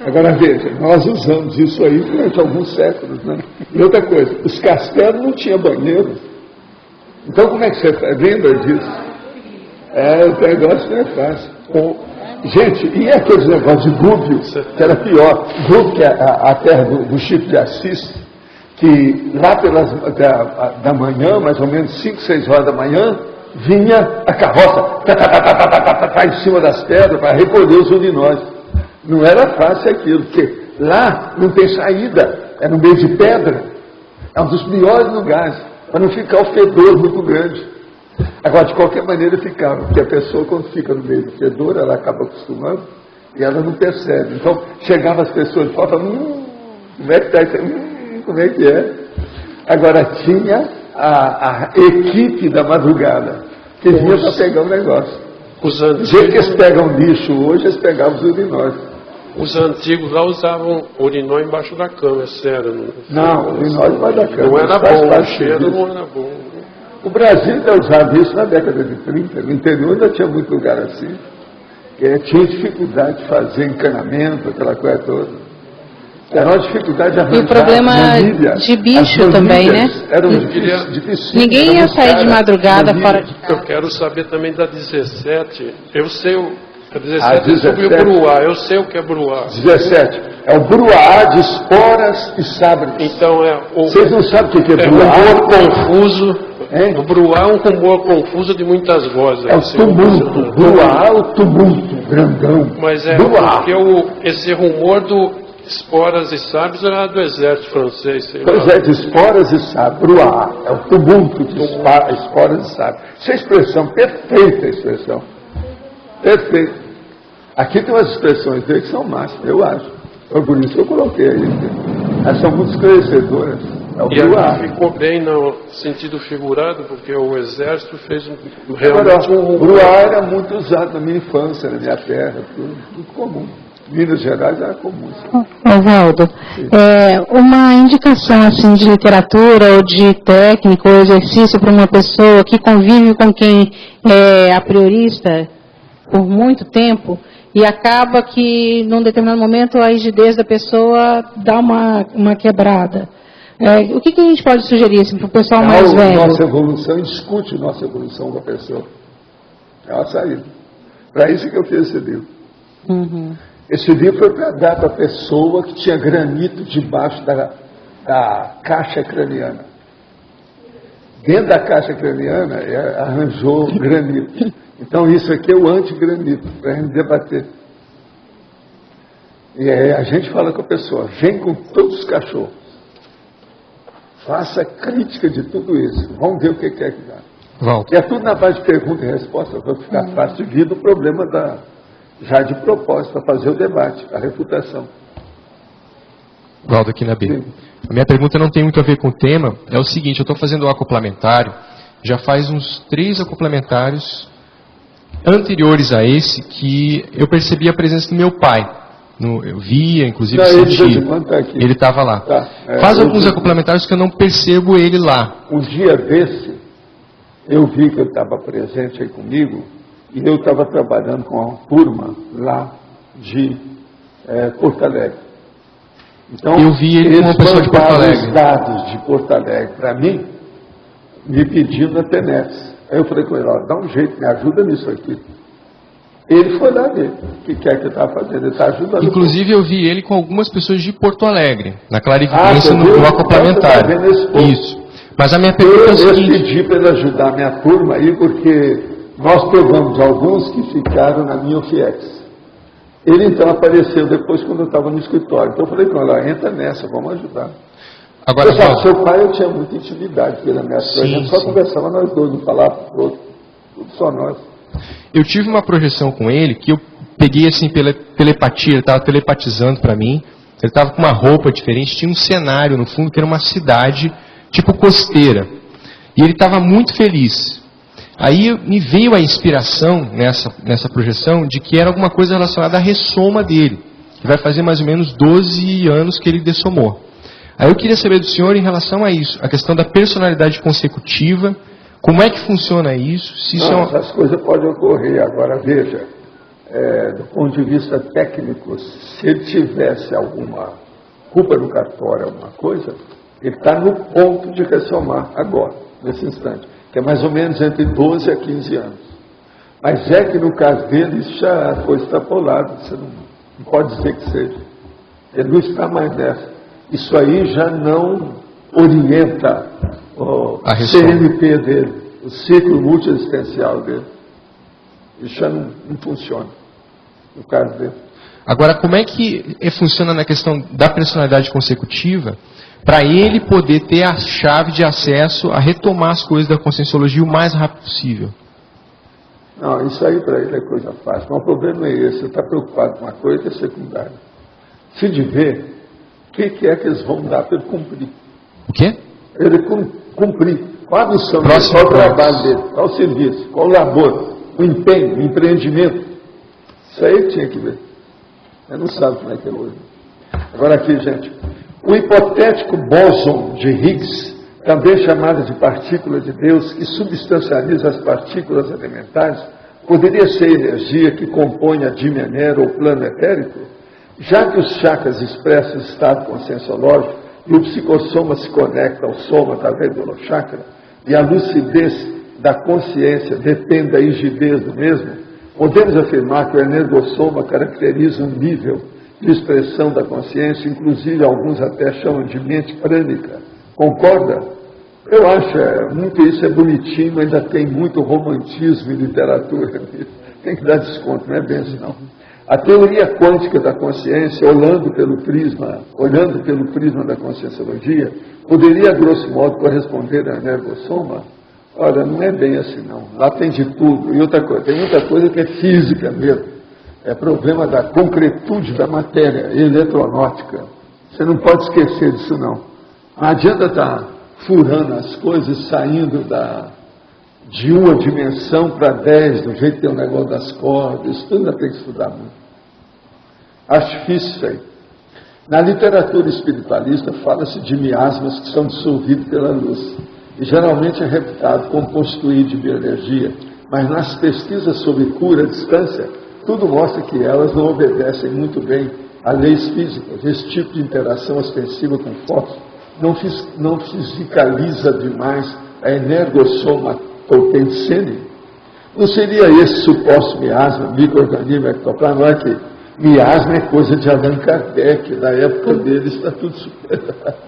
Agora veja, nós usamos isso aí durante alguns séculos, né? E outra coisa, os castelos não tinham banheiro. Então como é que você lembra disso? O negócio não é fácil. Gente, e aqueles negócios de Gúbio, que era pior. Gúbio, que é a terra do Chico de Assis, que lá da manhã, mais ou menos 5, 6 horas da manhã, vinha a carroça em cima das pedras para recolher os urinóis. Não era fácil aquilo, porque lá não tem saída, é no meio de pedra, é um dos piores lugares, para não ficar o fedor muito grande. Agora, de qualquer maneira, ficava, porque a pessoa, quando fica no meio do fedor, ela acaba acostumando e ela não percebe. Então, chegavam as pessoas de fora e falavam, como é que está isso? Como é que é? Agora, tinha a equipe da madrugada, que vinha para pegar o negócio. Do jeito que eles pegam lixo hoje, eles pegavam os urinóis. Os antigos lá usavam urinol embaixo da cama, é sério. Não, urinol embaixo da cama. Não era bom, o cheiro não era bom. O Brasil já usava isso na década de 30. No interior ainda tinha muito lugar assim. Tinha dificuldade de fazer encanamento, aquela coisa toda. Era uma dificuldade de arranjar. E o problema de bicho também, né? Era difícil. Ninguém ia sair de madrugada fora de casa. Eu quero saber também da 17. Eu sei a 17 é sobre o bruá. Eu sei o que é bruá. 17. É o bruá de esporas e sabres. Então vocês não sabem o que é bruá? É um rumor confuso. O bruá é um rumor confuso de muitas vozes. É o tumulto. Bruá é o tumulto, grandão. Mas porque esse rumor do esporas e sabres era do exército francês. Pois é, de esporas e sabres. Bruá é o tumulto de esporas e sabres. Essa é a expressão, perfeita expressão. Perfeito. Aqui tem umas expressões dele que são máximas, eu acho. Por isso que eu coloquei aí. Elas são muito esclarecedoras. E ficou bem no sentido figurado, porque o exército fez realmente o bruá era muito usado na minha infância, na minha terra, tudo comum. Minas Gerais era comum. Oswaldo, uma indicação assim, de literatura ou de técnica ou exercício para uma pessoa que convive com quem é a priorista, por muito tempo e acaba que, num determinado momento, a rigidez da pessoa dá uma quebrada. O que a gente pode sugerir assim, para o pessoal mais velho? Nossa evolução, discute nossa evolução da pessoa. É uma saída. Para isso que eu fiz esse livro. Uhum. Esse livro foi para dar para a pessoa que tinha granito debaixo da caixa craniana. Dentro da caixa craniana, arranjou granito. Então, isso aqui é o antigranito, para a gente debater. E aí a gente fala com a pessoa, vem com todos os cachorros. Faça crítica de tudo isso. Vamos ver o que é que dá. Walter. E é tudo na base de pergunta e resposta, para ficar fácil de vir do problema já de propósito, para fazer o debate, a refutação. Walter aqui na B. A minha pergunta não tem muito a ver com o tema, é o seguinte, eu estou fazendo o acoplamentário, já faz uns 3 acoplamentários anteriores a esse, que eu percebi a presença do meu pai. Eu via, inclusive senti. Ele estava lá. Tá, faz alguns acoplamentários que eu não percebo ele lá. Um dia desse, eu vi que ele estava presente aí comigo, e eu estava trabalhando com uma turma lá de Porto Alegre. Então, eu vi ele com uma pessoa de Porto Alegre. Os dados de Porto Alegre para mim, me pedindo a TENETS. Aí eu falei com ele, dá um jeito, me ajuda nisso aqui. Ele foi lá ver o que é que ele está fazendo, ele está ajudando. Inclusive eu vi ele com algumas pessoas de Porto Alegre, na clarividência no acoplamentário. Isso. Mas a minha pergunta é a seguinte... Eu pedi para ele ajudar a minha turma aí, porque nós pegamos alguns que ficaram na minha OFIEX. Ele então apareceu depois quando eu estava no escritório. Então eu falei com ela, entra nessa, vamos ajudar. Agora, seu pai, eu tinha muita intimidade com ele na minha turma, a gente só conversava nós dois, não falava pro outro, tudo só nós. Eu tive uma projeção com ele que eu peguei assim pela telepatia, ele estava telepatizando para mim, ele estava com uma roupa diferente, tinha um cenário no fundo que era uma cidade tipo costeira, e ele estava muito feliz. Aí me veio a inspiração nessa projeção de que era alguma coisa relacionada à ressoma dele, que vai fazer mais ou menos 12 anos que ele dessomou. Aí eu queria saber do senhor em relação a isso, a questão da personalidade consecutiva. Como é que funciona isso? Se isso essas coisas podem ocorrer. Agora, veja, do ponto de vista técnico, se ele tivesse alguma culpa no cartório, alguma coisa, ele está no ponto de ressomar agora, nesse instante, que é mais ou menos entre 12 a 15 anos. Mas é que no caso dele, isso já foi extrapolado, você não pode dizer que seja. Ele não está mais nessa. Isso aí já não orienta o CMP dele, o ciclo multiexistencial dele. Isso já não funciona no caso dele. Agora, como é que funciona na questão da personalidade consecutiva para ele poder ter a chave de acesso a retomar as coisas da conscienciologia o mais rápido possível? Não, isso aí para ele é coisa fácil. Mas o problema é esse, ele está preocupado com uma coisa que é secundária. Se de ver, o que é que eles vão dar para ele cumprir? O quê? Ele cumprir. Qual a missão dele? Qual o trabalho dele? Qual o serviço? Qual o labor? O empenho? O empreendimento? Isso aí tinha que ver. Ele não sabe como é que é hoje. Agora aqui, gente. O hipotético bóson de Higgs, também chamado de partícula de Deus, que substancializa as partículas elementares, poderia ser a energia que compõe a dimenera ou plano etérico? Já que os chakras expressam o estado conscienciológico e o psicossoma se conecta ao soma através do holochakra, e a lucidez da consciência depende da rigidez do mesmo, podemos afirmar que o energossoma caracteriza um nível de expressão da consciência, inclusive alguns até chamam de mente prânica. Concorda? Eu acho muito isso é bonitinho, ainda tem muito romantismo e literatura nisso. Tem que dar desconto, não é bem assim não. A teoria quântica da consciência, olhando pelo prisma da conscienciologia, poderia, grosso modo, corresponder à energossoma? Olha, não é bem assim não. Lá tem de tudo. E outra coisa, tem muita coisa que é física mesmo. É problema da concretude da matéria eletronáutica. Você não pode esquecer disso não. Não adianta estar furando as coisas, saindo de uma dimensão para 10, do jeito que tem o negócio das cordas, isso tudo ainda tem que estudar muito. Acho difícil isso aí. Na literatura espiritualista fala-se de miasmas que são dissolvidos pela luz. E geralmente é reputado como constituir de bioenergia mas nas pesquisas sobre cura à distância, tudo mostra que elas não obedecem muito bem a leis físicas. Esse tipo de interação ostensiva com fósforo não fisicaliza demais a energosomatotensene. Não seria esse suposto miasma, micro-organismo, ectoplasma? Não é que miasma é coisa de Allan Kardec, na época dele está tudo superado.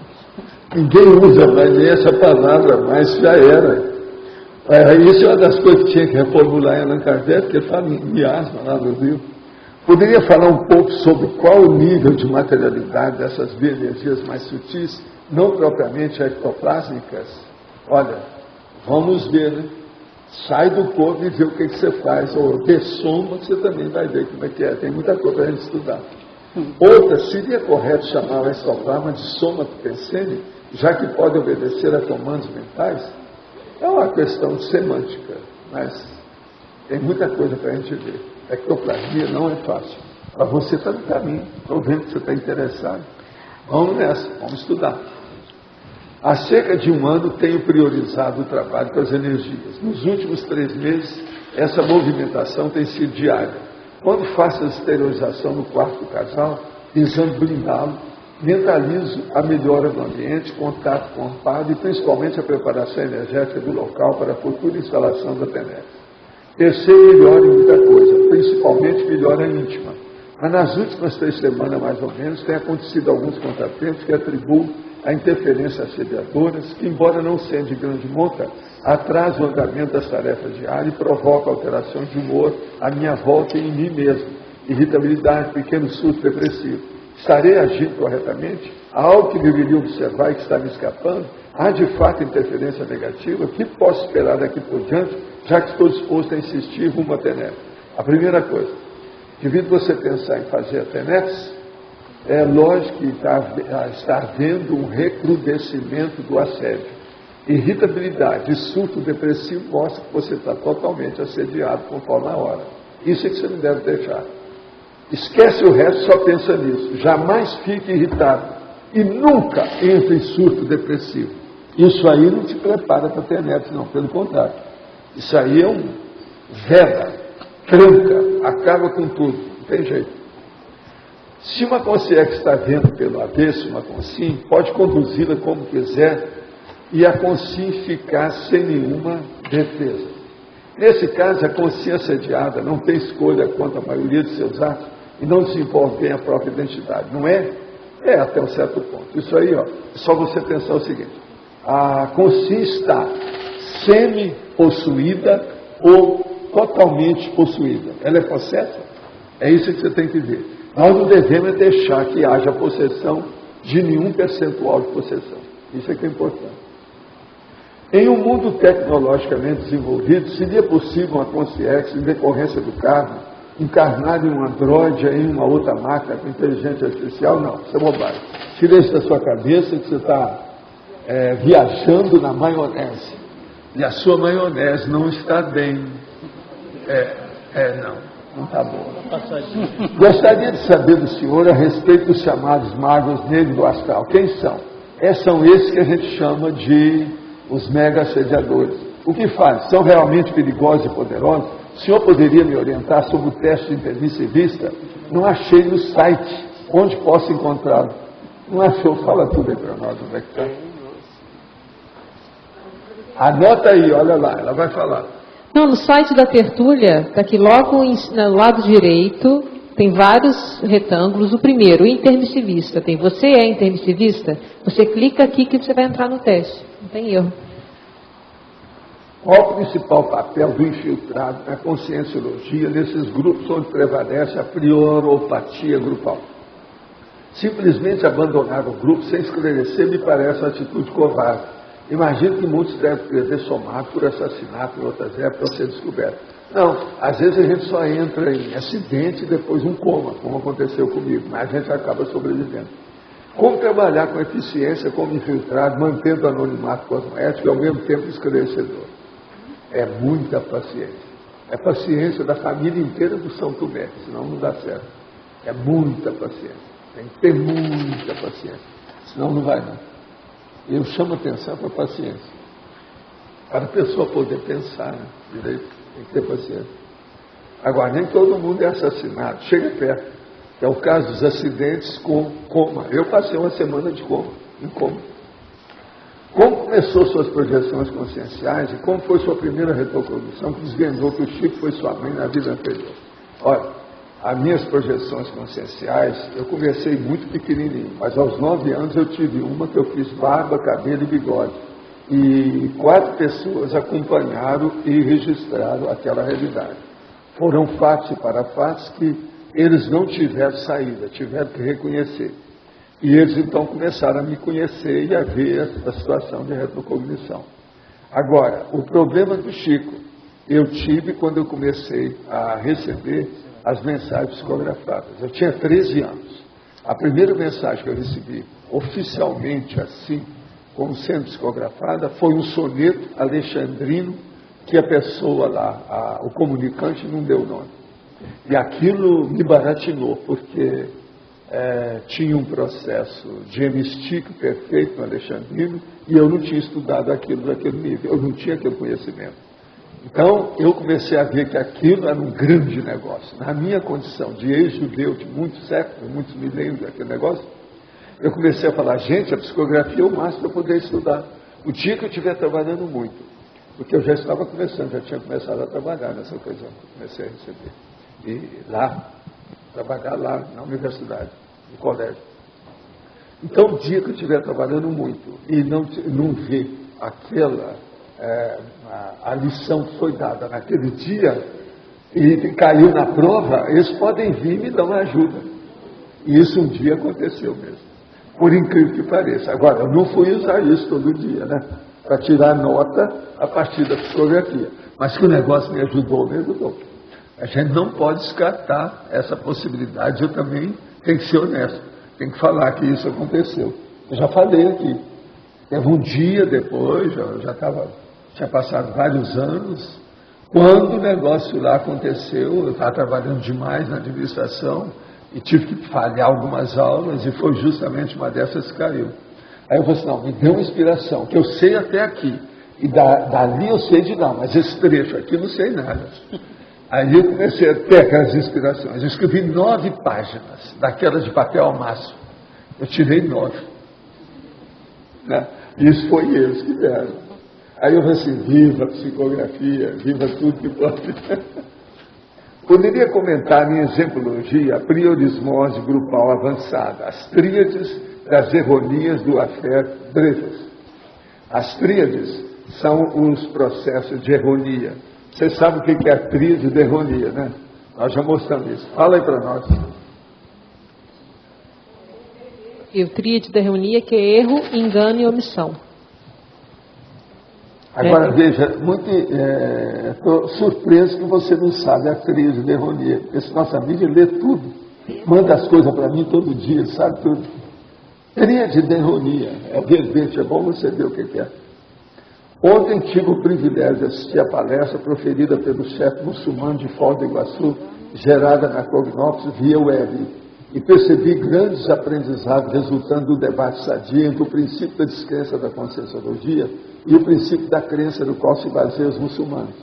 Ninguém usa mais nem essa palavra, mas já era. Isso é uma das coisas que tinha que reformular em Allan Kardec, porque ele fala em miasma lá no Rio. Poderia falar um pouco sobre qual o nível de materialidade dessas bioenergias mais sutis, não propriamente ectoplásmicas? Olha, vamos ver, né? Sai do corpo e vê o que você faz. Ou dessoma, você também vai ver como é que é. Tem muita coisa para a gente estudar. Outra, seria correto chamar o ectoplasma de somatotensene, já que pode obedecer a comandos mentais? É uma questão semântica, mas tem muita coisa para a gente ver. Ectoplasmia não é fácil. Mas você está no caminho. Estou vendo que você está interessado. Vamos nessa, vamos estudar. Há cerca de 1 ano tenho priorizado o trabalho com as energias. Nos últimos 3 meses, essa movimentação tem sido diária. Quando faço a esterilização no quarto do casal, visando blindá-lo, mentalizo a melhora do ambiente, contato com o padre e principalmente a preparação energética do local para a futura instalação da TENEC. Terceiro, melhora em muita coisa, principalmente melhora íntima. Mas nas últimas 3 semanas, mais ou menos, tem acontecido alguns contratempos que atribuo a interferências assediadoras, que, embora não sejam de grande monta, atrasam o andamento das tarefas diárias e provocam alterações de humor à minha volta e em mim mesmo, irritabilidade, pequeno surto depressivo. Estarei agindo corretamente? Há algo que deveria observar e que está me escapando? Há de fato interferência negativa? O que posso esperar daqui por diante, já que estou disposto a insistir rumo à TENEC? A primeira coisa, devido você pensar em fazer a TENEC, é lógico que está havendo um recrudescimento do assédio. Irritabilidade e surto depressivo mostra que você está totalmente assediado conforme a hora. Isso é que você não deve deixar. Esquece o resto, só pensa nisso. Jamais fique irritado. E nunca entre em surto depressivo. Isso aí não te prepara para ter netos, não. Pelo contrário. Isso aí é um veda, tranca, acaba com tudo. Não tem jeito. Se uma consciência está vendo pelo avesso, uma consciência, pode conduzi-la como quiser e a consciência ficar sem nenhuma defesa. Nesse caso, a consciência assediada não tem escolha quanto à maioria de seus atos e não desenvolve bem a própria identidade. Não é? É até um certo ponto. Isso aí, ó, é só você pensar o seguinte: a consciência está semi-possuída ou totalmente possuída. Ela é possessa? É isso que você tem que ver. Nós não devemos deixar que haja possessão de nenhum percentual de possessão. Isso é que é importante. Em um mundo tecnologicamente desenvolvido, seria possível uma consciência, em decorrência do cargo, encarnar em um androide, em uma outra máquina com inteligência artificial? Não, isso é bobagem. Tira isso da sua cabeça que você está viajando na maionese. E a sua maionese não está bem. Não está bom. Gostaria de saber do senhor a respeito dos chamados magos negros do astral. Quem são? São esses que a gente chama de os mega assediadores. O que faz? São realmente perigosos e poderosos? O senhor poderia me orientar sobre o teste de intermissivista? Não achei no site. Onde posso encontrá-lo? Não achou? Fala tudo aí para nós, onde é que está. Anota aí, olha lá, ela vai falar. Não, no site da Tertúlia, está aqui logo no lado direito, tem vários retângulos. O primeiro, o intermissivista. Tem você é intermissivista? Você clica aqui que você vai entrar no teste. Não tem erro. Qual o principal papel do infiltrado na conscienciologia nesses grupos onde prevalece a prioropatia grupal? Simplesmente abandonar o grupo sem esclarecer me parece uma atitude covarde. Imagino que muitos devem perder somado por assassinato em outras épocas ao ser descoberto. Não, às vezes a gente só entra em acidente e depois um coma, como aconteceu comigo, mas a gente acaba sobrevivendo. Como trabalhar com eficiência como infiltrado, mantendo o anonimato cosmoético e ao mesmo tempo esclarecedor? É muita paciência. É paciência da família inteira do São Tomé, senão não dá certo. É muita paciência. Tem que ter muita paciência, senão não vai não. Eu chamo a atenção para a paciência. Para a pessoa poder pensar, né, direito. Tem que ter paciência. Agora, nem todo mundo é assassinado. Chega perto. É o caso dos acidentes com coma. Eu passei uma semana de coma, em coma. Como começou suas projeções conscienciais e como foi sua primeira retrocognição que desvendou que o Chico foi sua mãe na vida anterior? Olha, as minhas projeções conscienciais, eu comecei muito pequenininho, mas aos 9 anos eu tive uma que eu fiz barba, cabelo e bigode. E 4 pessoas acompanharam e registraram aquela realidade. Foram fatos e parafatos que eles não tiveram saída, tiveram que reconhecer. E eles então começaram a me conhecer e a ver a situação de retrocognição. Agora, o problema do Chico, eu tive quando eu comecei a receber as mensagens psicografadas. Eu tinha 13 anos. A primeira mensagem que eu recebi, oficialmente assim, como sendo psicografada, foi um soneto alexandrino que a pessoa lá, o comunicante, não deu nome. E aquilo me baratinou, porque tinha um processo de hemístico perfeito no alexandrino e eu não tinha estudado aquilo naquele nível, eu não tinha aquele conhecimento. Então, eu comecei a ver que aquilo era um grande negócio. Na minha condição de ex-judeu, de muitos séculos, muitos milênios daquele negócio, eu comecei a falar, gente, a psicografia é o máximo para eu poder estudar. O dia que eu estiver trabalhando muito, porque eu já estava começando, já tinha começado a trabalhar nessa ocasião, comecei a receber. E lá, trabalhar lá na universidade, no colégio. Então, o dia que eu estiver trabalhando muito e não ver aquela, a lição que foi dada naquele dia e caiu na prova, eles podem vir e me dar uma ajuda. E isso um dia aconteceu mesmo. Por incrível que pareça. Agora, eu não fui usar isso todo dia, né? Para tirar nota a partir da psicografia. Mas que o negócio me ajudou, me ajudou. A gente não pode descartar essa possibilidade. Eu também tenho que ser honesto. Tenho que falar que isso aconteceu. Eu já falei aqui. Teve um dia depois, tinha passado vários anos, quando o negócio lá aconteceu, eu estava trabalhando demais na administração e tive que falhar algumas aulas e foi justamente uma dessas que caiu. Aí eu falei assim, não, me deu uma inspiração, que eu sei até aqui, e dali eu sei de lá, mas esse trecho aqui eu não sei nada. Aí eu comecei a ter aquelas inspirações. Eu escrevi 9 páginas, daquelas de papel ao maço. Eu tirei 9. Né? Isso foi eles que deram. Aí eu falei assim, viva a psicografia, viva tudo que pode. Poderia comentar em exemplologia a priorismose grupal avançada, as tríades das erronias do Affair Dreyfus. As tríades são os processos de erronia. Você sabe o que é a tríade de erronia, né? Nós já mostramos isso. Fala aí para nós. E o tríade da erronia que é erro, engano e omissão. Agora veja, estou surpreso que você não sabe a tríade de erronia. Esse nosso amigo ele lê tudo. Manda as coisas para mim todo dia, ele sabe tudo. Tríade de erronia. É verbete, é bom você ver o que é. Ontem tive o privilégio de assistir a palestra proferida pelo chefe muçulmano de Foz do Iguaçu, gerada na Cognópolis via web, e percebi grandes aprendizados resultando do debate sadio entre o princípio da descrença da conscienciologia e o princípio da crença no qual se baseiam os muçulmanos.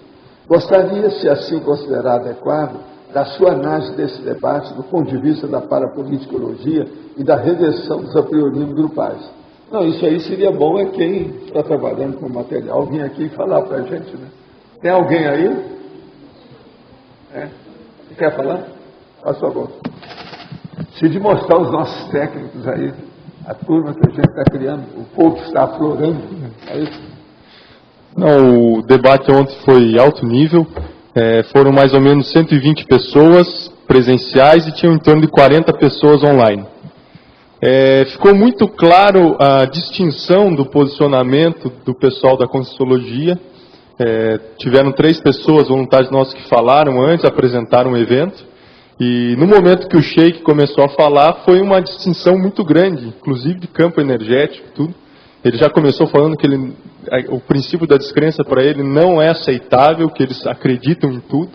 Gostaria, se assim considerar adequado, da sua análise desse debate do ponto de vista da parapoliticologia e da reversão dos apriorismos grupais. Não, isso aí seria bom é quem está trabalhando com material vir aqui e falar para a gente, né? Tem alguém aí? Quer falar? Faz favor. Se de mostrar os nossos técnicos aí, a turma que a gente está criando, o povo que está aflorando, é isso? Não, o debate ontem foi alto nível, foram mais ou menos 120 pessoas presenciais e tinham em torno de 40 pessoas online. Ficou muito claro a distinção do posicionamento do pessoal da Conscienciologia. Tiveram 3 pessoas, voluntários nossos, que falaram antes, apresentaram o evento. E no momento que o Sheik começou a falar, foi uma distinção muito grande, inclusive de campo energético, tudo. Ele já começou falando que o princípio da descrença para ele não é aceitável, que eles acreditam em tudo.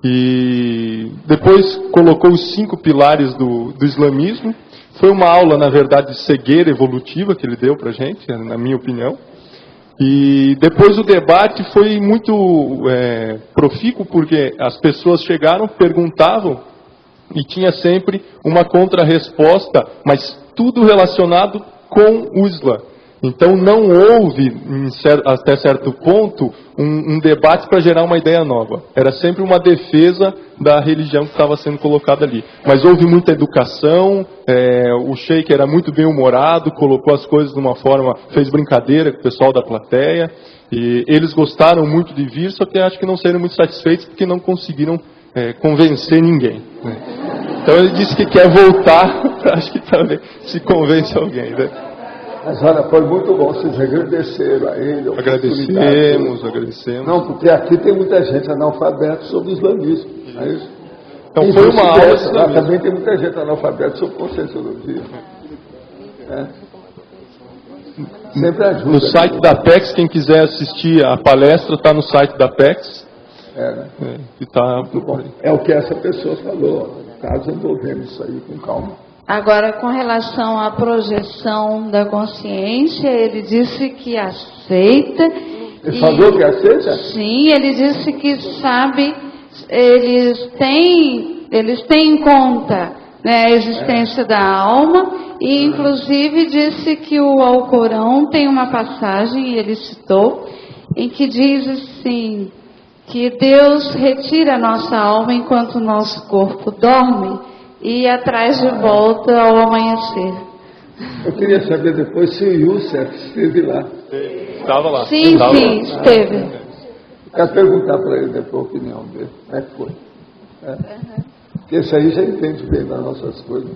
E depois colocou os 5 pilares do islamismo. Foi uma aula, na verdade, de cegueira evolutiva que ele deu para a gente, na minha opinião. E depois o debate foi muito profícuo, porque as pessoas chegaram, perguntavam, e tinha sempre uma contra-resposta, mas tudo relacionado com o Islã. Então não houve, até certo ponto, um debate para gerar uma ideia nova. Era sempre uma defesa da religião que estava sendo colocada ali. Mas houve muita educação, o sheik era muito bem-humorado, colocou as coisas de uma forma, fez brincadeira com o pessoal da plateia, e eles gostaram muito de vir, só que acho que não saíram muito satisfeitos porque não conseguiram convencer ninguém. Então ele disse que quer voltar, acho que também se convence alguém, né? Mas olha, foi muito bom, vocês agradeceram a ele. Agradecemos. Não, porque aqui tem muita gente analfabeta sobre o islamismo, não é isso? Então foi uma aula de lá também tem muita gente analfabeta sobre conscienciologia. Sempre ajuda. No site da PEX, quem quiser assistir a palestra, está no site da PEX. Muito bom. É o que essa pessoa falou, caso envolvemos isso aí com calma. Agora, com relação à projeção da consciência, ele disse que aceita. Ele falou que aceita? Sim, ele disse que sabe, eles têm em conta, né, a existência da alma, e inclusive disse que o Alcorão tem uma passagem, ele citou, em que diz assim, que Deus retira a nossa alma enquanto o nosso corpo dorme, e atrás de volta ao amanhecer. Eu queria saber depois se o Youssef esteve lá. Estava lá. Sim, esteve. Eu quero perguntar para ele depois a opinião dele. Como é que foi? Porque esse aí já entende bem das nossas coisas.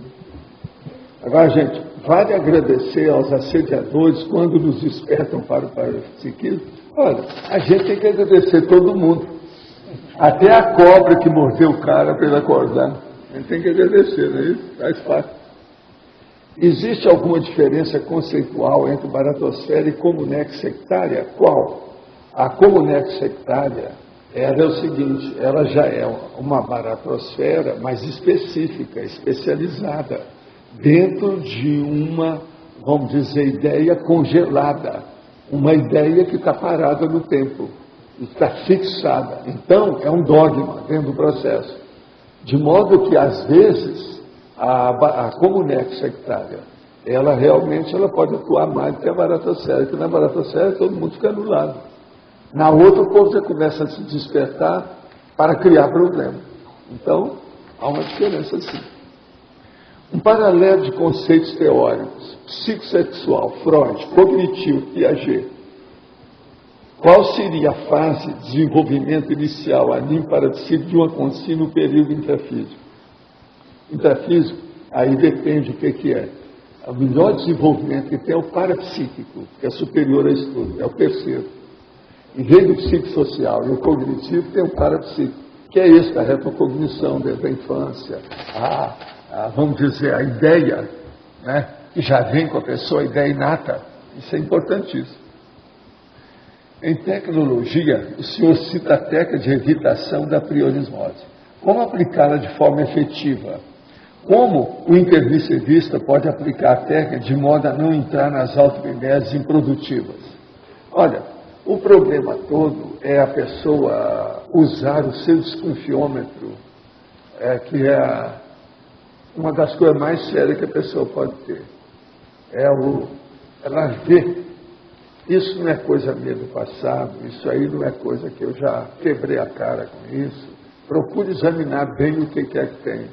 Agora, gente, vale agradecer aos assediadores quando nos despertam para o parapsiquismo. Olha, a gente tem que agradecer todo mundo. Até a cobra que mordeu o cara para ele acordar. A gente tem que agradecer, não é isso? Faz parte. Existe alguma diferença conceitual entre baratosfera e comunex sectária? Qual? A comunex sectária, ela é o seguinte, ela já é uma baratosfera mais específica, especializada, dentro de uma, vamos dizer, ideia congelada, uma ideia que está parada no tempo, está fixada. Então, é um dogma dentro do processo. De modo que, às vezes, a comunex sectária, ela realmente pode atuar mais do que a baratosfera, porque na baratosfera todo mundo fica anulado. Na outra, o povo já começa a se despertar para criar problema. Então, há uma diferença sim. Um paralelo de conceitos teóricos, psicossexual, Freud, cognitivo, Piaget. Qual seria a fase de desenvolvimento inicial anim-parapsíquico de uma consciência no período intrafísico? Intrafísico, aí depende o que é. O melhor desenvolvimento que tem é o parapsíquico, que é superior a isso tudo, é o terceiro. Em vez do psicossocial e o cognitivo, tem o parapsíquico, que é esse, a retrocognição desde a infância, vamos dizer, a ideia, né, que já vem com a pessoa, a ideia inata. Isso é importantíssimo. Em tecnologia, o senhor cita a técnica de evitação da priorismose. Como aplicá-la de forma efetiva? Como o intermissivista pode aplicar a técnica de modo a não entrar nas autopinésias improdutivas? Olha, o problema todo é a pessoa usar o seu desconfiômetro, que é uma das coisas mais sérias que a pessoa pode ter. Ela vê. Isso não é coisa minha do passado, isso aí não é coisa que eu já quebrei a cara com isso. Procure examinar bem o que quer que tenha.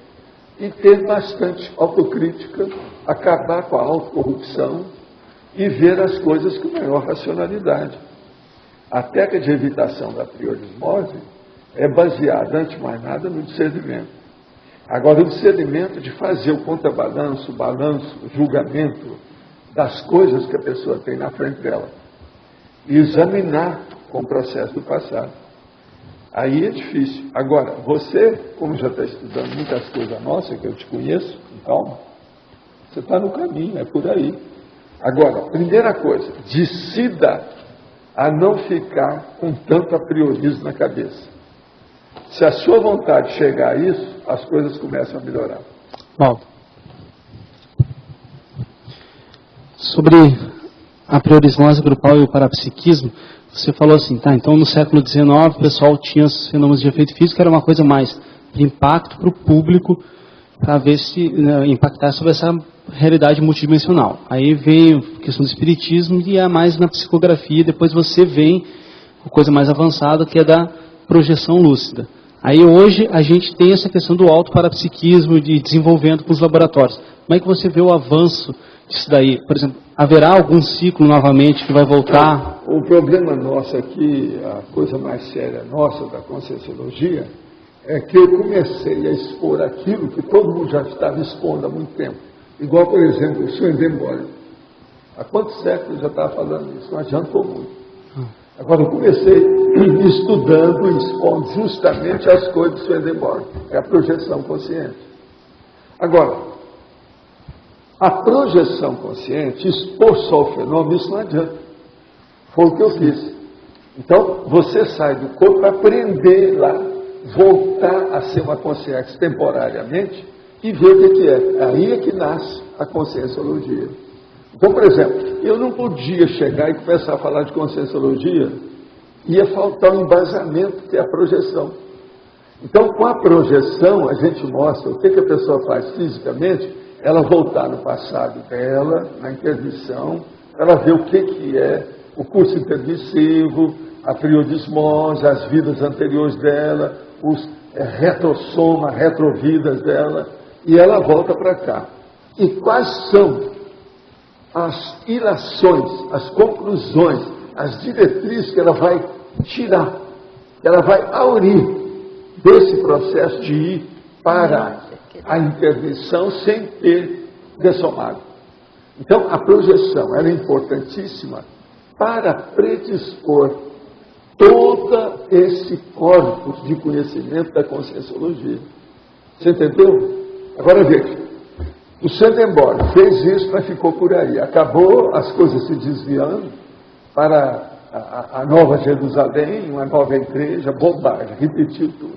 E ter bastante autocrítica, acabar com a autocorrupção e ver as coisas com maior racionalidade. A técnica de evitação da priorismose é baseada, antes de mais nada, no discernimento. Agora, o discernimento de fazer o contrabalanço, o balanço, o julgamento das coisas que a pessoa tem na frente dela. E examinar com o processo do passado. Aí é difícil. Agora, você, como já está estudando muitas coisas nossas, que eu te conheço, calma, você está no caminho, é por aí. Agora, primeira coisa, decida a não ficar com tanto apriorismo na cabeça. Se a sua vontade chegar a isso, as coisas começam a melhorar. Valdo. Sobre a priorismose grupal e o parapsiquismo, você falou assim, tá, então no século XIX o pessoal tinha os fenômenos de efeito físico, era uma coisa mais de impacto para o público, para ver se impactar sobre essa realidade multidimensional. Aí vem a questão do espiritismo e é mais na psicografia, depois você vem com coisa mais avançada, que é da projeção lúcida. Aí hoje a gente tem essa questão do autoparapsiquismo, de desenvolvendo com os laboratórios. Como é que você vê o avanço disso daí? Por exemplo, haverá algum ciclo novamente que vai voltar? O problema nosso aqui, a coisa mais séria nossa da Conscienciologia, é que eu comecei a expor aquilo que todo mundo já estava expondo há muito tempo. Igual, por exemplo, o Swedenborg. Há quantos séculos já estava falando isso? Não adiantou muito. Agora, eu comecei estudando e expondo justamente as coisas de Swedenborg, é a projeção consciente. Agora, a projeção consciente, expor só o fenômeno, isso não adianta. Foi o que eu fiz. Então, você sai do corpo para aprender lá, voltar a ser uma consciência temporariamente e ver o que é. Aí é que nasce a conscienciologia. Então, por exemplo, eu não podia chegar e começar a falar de conscienciologia, ia faltar um embasamento, que é a projeção. Então, com a projeção, a gente mostra o que a pessoa faz fisicamente, ela voltar no passado dela, na intermissão, ela vê o que é o curso intermissivo, a priorismose, as vidas anteriores dela, os retrosoma, retrovidas dela, e ela volta para cá. E quais são as ilações, as conclusões, as diretrizes que ela vai tirar, que ela vai aurir desse processo de ir para a intervenção sem ter dessomado. Então, a projeção ela é importantíssima para predispor todo esse corpus de conhecimento da Conscienciologia. Você entendeu? Agora veja, o Swedenborg fez isso, mas ficou por aí. Acabou as coisas se desviando para a Nova Jerusalém, uma nova igreja, bobagem, repetiu tudo.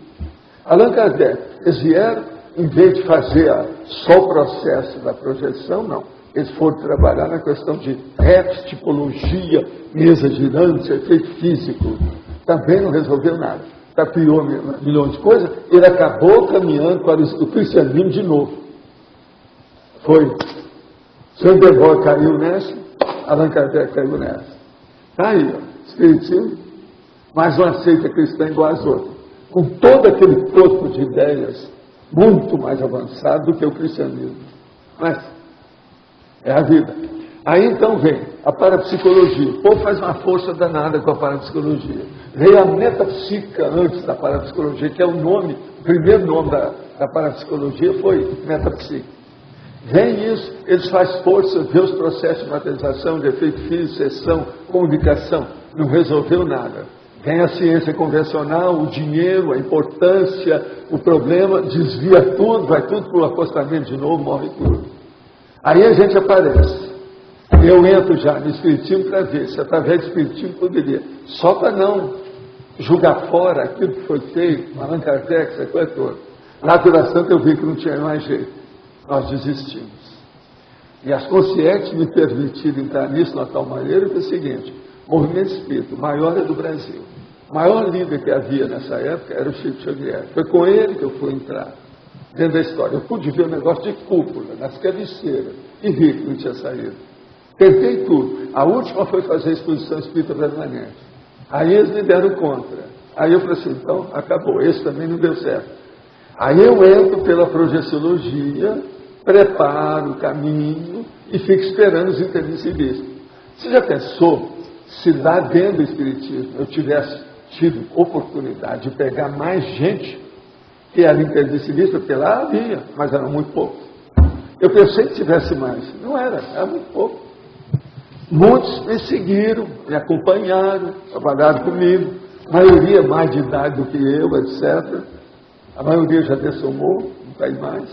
Allan Kardec, eles vieram, em vez de fazer só o processo da projeção, não. Eles foram trabalhar na questão de retipologia, mesa girante, efeito físico. Também não resolveu nada. Tapiou milhões de coisas. Ele acabou caminhando para o cristianismo de novo. Foi. Swedenborg caiu nessa, Allan Kardec caiu nessa. Está aí, ó, espiritismo, mas uma seita cristã igual às outras. Com todo aquele corpo de ideias muito mais avançado do que o cristianismo. Mas é a vida. Aí então vem a parapsicologia. O povo faz uma força danada com a parapsicologia. Veio a metapsíquica antes da parapsicologia, que é o nome, o primeiro nome da parapsicologia foi metapsíquica. Vem isso, eles fazem força, vê os processos de materialização, de efeito físico, sessão, comunicação. Não resolveu nada. Vem a ciência convencional, o dinheiro, a importância, o problema, desvia tudo, vai tudo para o acostamento de novo, morre tudo. Aí a gente aparece. Eu entro já no Espiritismo para ver se através do Espiritismo poderia, só para não julgar fora aquilo que foi feito, Allan Kardec, essa coisa toda. Na Cura Santa eu vi que não tinha mais jeito. Nós desistimos. E as conscientes me permitiram entrar nisso de uma tal maneira que é o seguinte, o movimento espírita, o maior é do Brasil. O maior líder que havia nessa época era o Chico Xavier. Foi com ele que eu fui entrar dentro da história. Eu pude ver um negócio de cúpula, nas cabeceiras, e vi que não tinha saído. Tentei tudo. A última foi fazer a exposição espírita permanente. Aí eles me deram contra. Aí eu falei assim, então acabou, esse também não deu certo. Aí eu entro pela projeciologia, preparo o caminho e fico esperando os intermissivistas. Você já pensou se lá dentro do Espiritismo eu tivesse tido oportunidade de pegar mais gente que era intermissivista, porque lá havia, mas eram muito poucos. Eu pensei que tivesse mais. Não era muito pouco. Muitos me seguiram, me acompanharam, trabalharam comigo, a maioria mais de idade do que eu, etc. A maioria já dessomou, não está aí mais.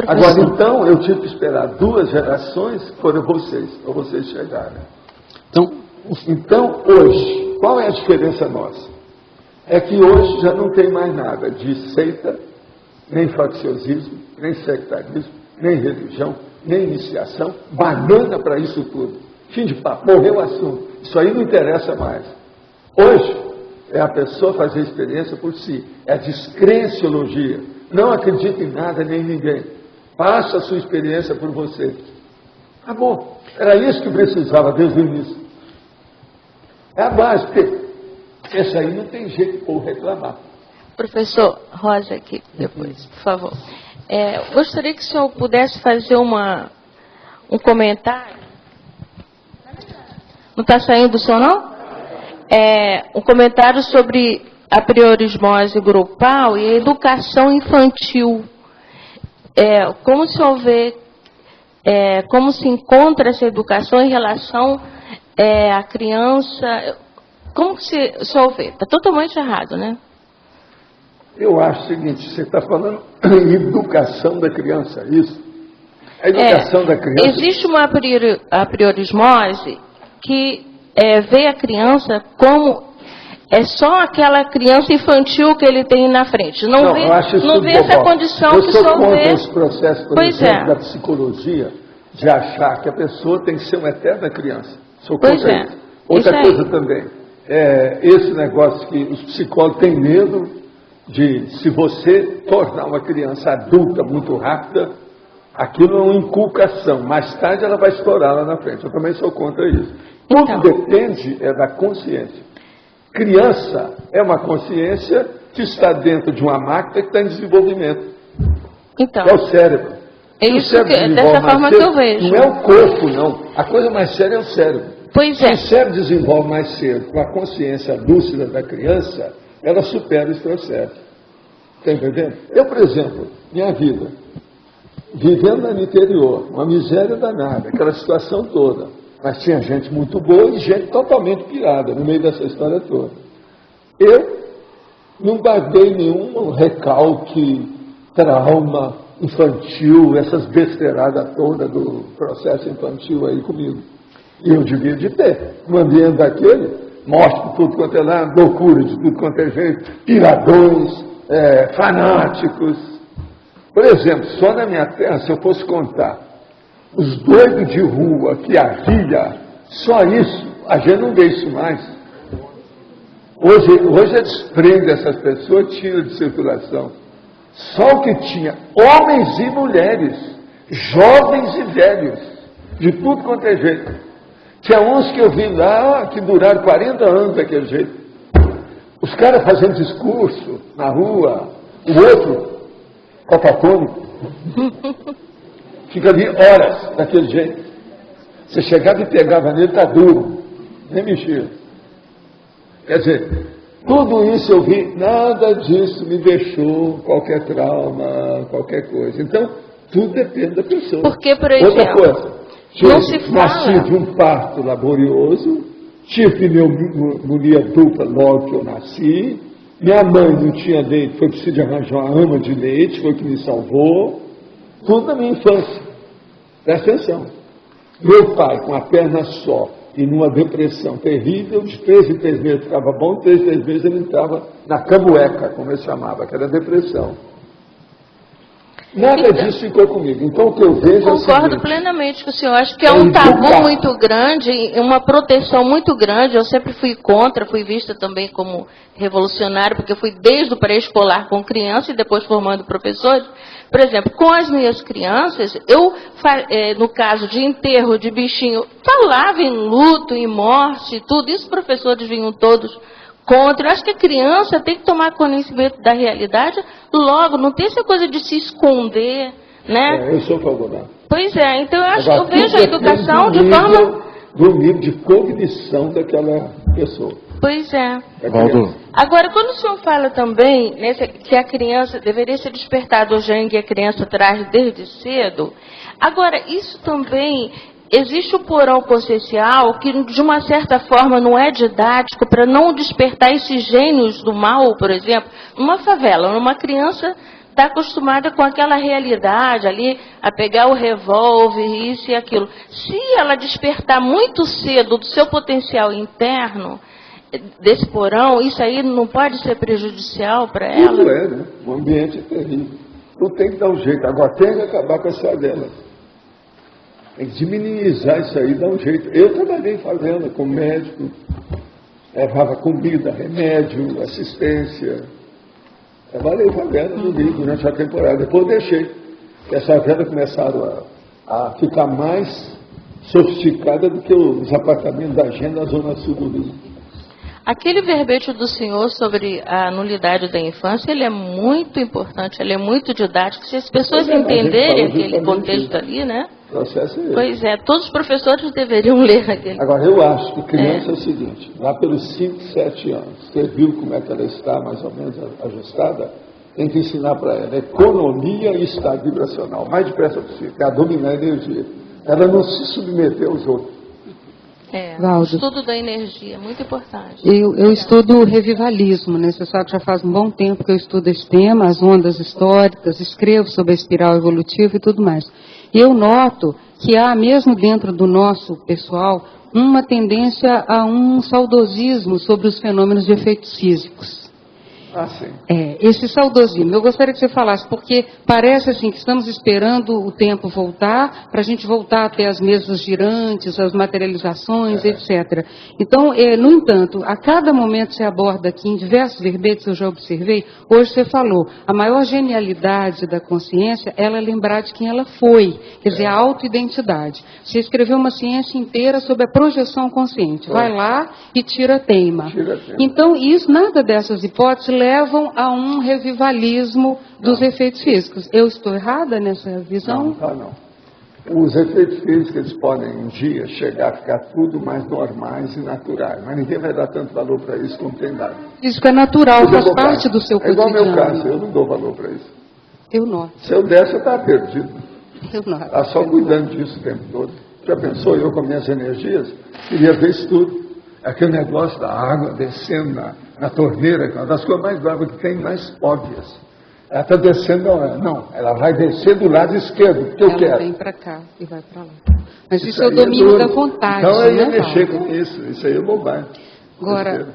Agora, então, eu tive que esperar 2 gerações, foram vocês, para vocês chegarem. Então, hoje, qual é a diferença nossa? É que hoje já não tem mais nada de seita, nem facciosismo, nem sectarismo, nem religião, nem iniciação, banana para isso tudo. Fim de papo, morreu o assunto. Isso aí não interessa mais. Hoje, é a pessoa fazer a experiência por si. É a descrenciologia. Não acredita em nada nem em ninguém. Faça a sua experiência por você. Acabou. Era isso que precisava desde o início. É a base, porque esse aí não tem jeito de povo reclamar. Professor Rosa aqui, depois, por favor. Gostaria que o senhor pudesse fazer um comentário. Não está saindo o som, não? Um comentário sobre a priorismose grupal e a educação infantil. Como o senhor vê, como se encontra essa educação em relação à criança? Como que o senhor vê? Está totalmente errado, né? Eu acho o seguinte, você está falando em educação da criança, isso? A educação da criança... Existe uma priorismose que vê a criança como só aquela criança infantil que ele tem na frente. Não vê essa condição que o senhor vê. Eu sou contra esse processo, por exemplo, da psicologia, de achar que a pessoa tem que ser uma eterna criança. Sou contra isso. Outra coisa também, esse negócio que os psicólogos têm medo de, se você tornar uma criança adulta muito rápida, aquilo é uma inculcação. Mais tarde ela vai estourar lá na frente. Eu também sou contra isso. Tudo depende da consciência. Criança é uma consciência que está dentro de uma máquina que está em desenvolvimento. Então, é o cérebro. É isso dessa forma que eu vejo. Não é o corpo, não. A coisa mais séria é o cérebro. Pois é. Se o cérebro desenvolve mais cedo com a consciência lúcida da criança, ela supera esse processo. Está entendendo? Eu, por exemplo, minha vida, vivendo no interior, uma miséria danada, aquela situação toda. Mas tinha gente muito boa e gente totalmente pirada no meio dessa história toda. Eu não guardei nenhum recalque, trauma infantil, essas besteiradas todas do processo infantil aí comigo. E eu devia de ter. No ambiente daquele, mostro tudo quanto é lá, loucura de tudo quanto é jeito, piradões, fanáticos. Por exemplo, só na minha terra, se eu fosse contar os doidos de rua que havia, só isso, a gente não vê isso mais. Hoje a desprende essas pessoas, tira de circulação. Só o que tinha, homens e mulheres, jovens e velhos, de tudo quanto é jeito. Tinha uns que eu vi lá, que duraram 40 anos daquele jeito. Os caras fazendo discurso na rua, o outro, copatônico, fica ali horas daquele jeito. Você chegava e pegava nele, está duro, nem mexia. Quer dizer, tudo isso eu vi, nada disso me deixou qualquer trauma, qualquer coisa. Então, tudo depende da pessoa. Porque, por exemplo, outra coisa, não se fala... nasci de um parto laborioso, tive pneumonia dupla logo que eu nasci, minha mãe não tinha leite, foi preciso arranjar uma ama de leite, foi o que me salvou. Tudo na minha infância. Presta atenção. Meu pai, com a perna só, e numa depressão terrível, de 3 em 3 meses ficava bom, 3 em 3 meses ele entrava na cambueca, como ele chamava, que era depressão. Nada disso ficou comigo. Então o que eu vejo é o seguinte, concordo plenamente com o senhor. Acho que é um tabu muito grande, uma proteção muito grande. Eu sempre fui contra, fui vista também como revolucionária, porque eu fui desde o pré-escolar com criança e depois formando professores. Por exemplo, com as minhas crianças, eu, no caso de enterro de bichinho, falava em luto, em morte, tudo. Isso os professores vinham todos contra. Eu acho que a criança tem que tomar conhecimento da realidade logo, não tem essa coisa de se esconder, né? Eu sou favorável. Pois é, então eu vejo a educação de forma... do nível de cognição daquela pessoa. Pois é. Agora, quando o senhor fala também que a criança deveria ser despertada o jangue e a criança traz desde cedo, agora, isso também... Existe o porão consciencial que, de uma certa forma, não é didático para não despertar esses gênios do mal, por exemplo. Numa favela, uma criança está acostumada com aquela realidade ali, a pegar o revólver, isso e aquilo. Se ela despertar muito cedo do seu potencial interno, desse porão, isso aí não pode ser prejudicial para ela? Tudo é, né? O ambiente é terrível. Não tem que dar um jeito. Agora tem que acabar com essa dela. Tem que minimizar isso aí, dar um jeito. Eu trabalhei em favela como médico, levava comida, remédio, assistência. Trabalhei em favela no Rio durante a temporada. Depois eu deixei. Porque as favelas começaram a ficar mais sofisticada do que os apartamentos da gente na zona sul do Rio. Aquele verbete do senhor sobre a nulidade da infância, ele é muito importante, ele é muito didático. Se as pessoas entenderem aquele contexto ali, né? O processo é esse. Pois é, todos os professores deveriam ler aquele. Agora, eu acho que criança é o seguinte, lá pelos 5, 7 anos, você viu como é que ela está mais ou menos ajustada, tem que ensinar para ela economia e estado vibracional, mais depressa possível, que é a dominar a energia. Ela não se submeter aos outros. O estudo da energia, muito importante. Eu estudo revivalismo, né? Você sabe que já faz um bom tempo que eu estudo esse tema, as ondas históricas, escrevo sobre a espiral evolutiva e tudo mais. E eu noto que há, mesmo dentro do nosso pessoal, uma tendência a um saudosismo sobre os fenômenos de efeitos físicos. Ah, sim. Esse saudosismo. Eu gostaria que você falasse, porque parece assim que estamos esperando o tempo voltar, para a gente voltar a ter as mesas girantes, as materializações, etc. Então, no entanto, a cada momento você aborda aqui, em diversos verbetes eu já observei, hoje você falou, a maior genialidade da consciência é ela lembrar de quem ela foi, quer dizer, a autoidentidade. Você escreveu uma ciência inteira sobre a projeção consciente. Vai lá e tira a teima. Então, nada dessas hipóteses levam a um revivalismo dos efeitos físicos. Eu estou errada nessa visão? Não. Os efeitos físicos eles podem um dia chegar a ficar tudo mais normais e naturais, mas ninguém vai dar tanto valor para isso como tem dado. Isso é natural, faz parte do seu cotidiano. É igual meu caso, eu não dou valor para isso. Eu noto. Se eu der, você está perdido. Eu noto. Está só cuidando disso o tempo todo. Já pensou, eu com minhas energias, queria ver isso tudo. Aquele negócio da água descendo na torneira, que é uma das coisas mais bravas que tem, mais óbvias. Ela está descendo, ela vai descer do lado esquerdo, que eu quero. Ela vem para cá e vai para lá. Mas isso é o domínio da vontade, então, eu ia né, mexer com isso aí é bobagem. Agora,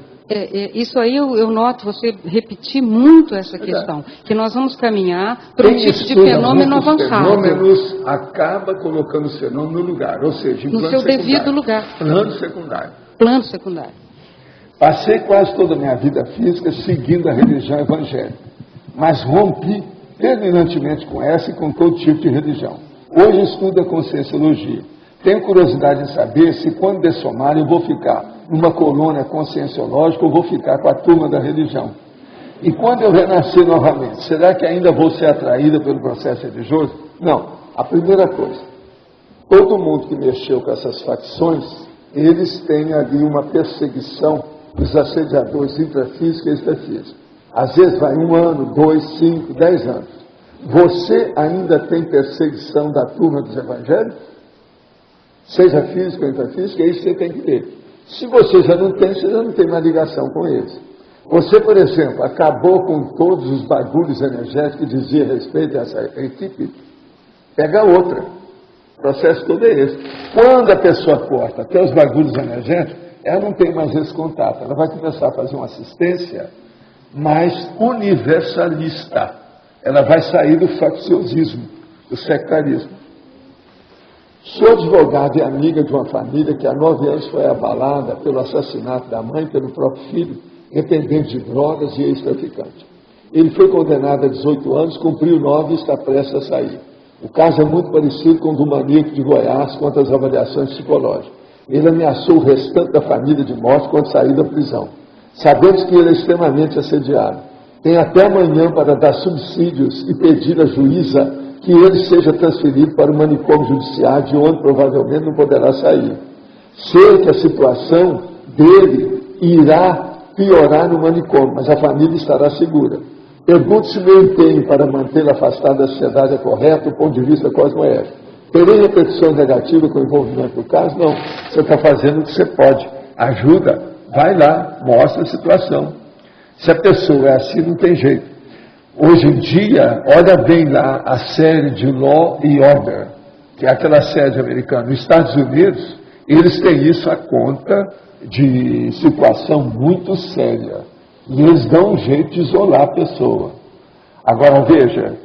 isso aí eu noto você repetir muito essa questão, que nós vamos caminhar para um tipo de fenômeno avançado. Fenômenos acaba colocando o fenômeno no lugar, ou seja, no seu devido lugar. Plano secundário. Plano secundário. Passei quase toda a minha vida física seguindo a religião evangélica, mas rompi terminantemente com essa e com todo tipo de religião. Hoje estudo a conscienciologia. Tenho curiosidade em saber se quando dessomar eu vou ficar numa colônia conscienciológica ou vou ficar com a turma da religião. E quando eu renascer novamente, será que ainda vou ser atraída pelo processo religioso? Não. A primeira coisa, todo mundo que mexeu com essas facções, eles têm ali uma perseguição dos assediadores intrafísicos e extrafísicos. Às vezes vai 1 ano, 2, 5, 10 anos. Você ainda tem perseguição da turma dos evangélicos? Seja físico ou intrafísico, é isso que você tem que ter. Se você já não tem, você já não tem mais ligação com eles. Você, por exemplo, acabou com todos os bagulhos energéticos que dizia respeito a essa equipe, pega outra. O processo todo é esse. Quando a pessoa corta até os bagulhos energéticos, ela não tem mais esse contato. Ela vai começar a fazer uma assistência mais universalista. Ela vai sair do facciosismo, do sectarismo. Sou advogado e amiga de uma família que há 9 anos foi abalada pelo assassinato da mãe, pelo próprio filho, dependente de drogas e ex-traficante. Ele foi condenado a 18 anos, cumpriu 9 e está prestes a sair. O caso é muito parecido com o do maníaco de Goiás quanto às avaliações psicológicas. Ele ameaçou o restante da família de morte quando saiu da prisão. Sabemos que ele é extremamente assediado. Tem até amanhã para dar subsídios e pedir à juíza que ele seja transferido para o manicômio judiciário, de onde provavelmente não poderá sair. Sei que a situação dele irá piorar no manicômio, mas a família estará segura. Pergunto se meu empenho para mantê-lo afastado da sociedade é correto do ponto de vista cosmoético. Terei repercussão negativa com o envolvimento do caso? Não. Você está fazendo o que você pode. Ajuda, vai lá, mostra a situação. Se a pessoa é assim, não tem jeito. Hoje em dia, olha bem lá a série de Law and Order, que é aquela série americana. Nos Estados Unidos, eles têm isso à conta de situação muito séria. E eles dão um jeito de isolar a pessoa. Agora, veja,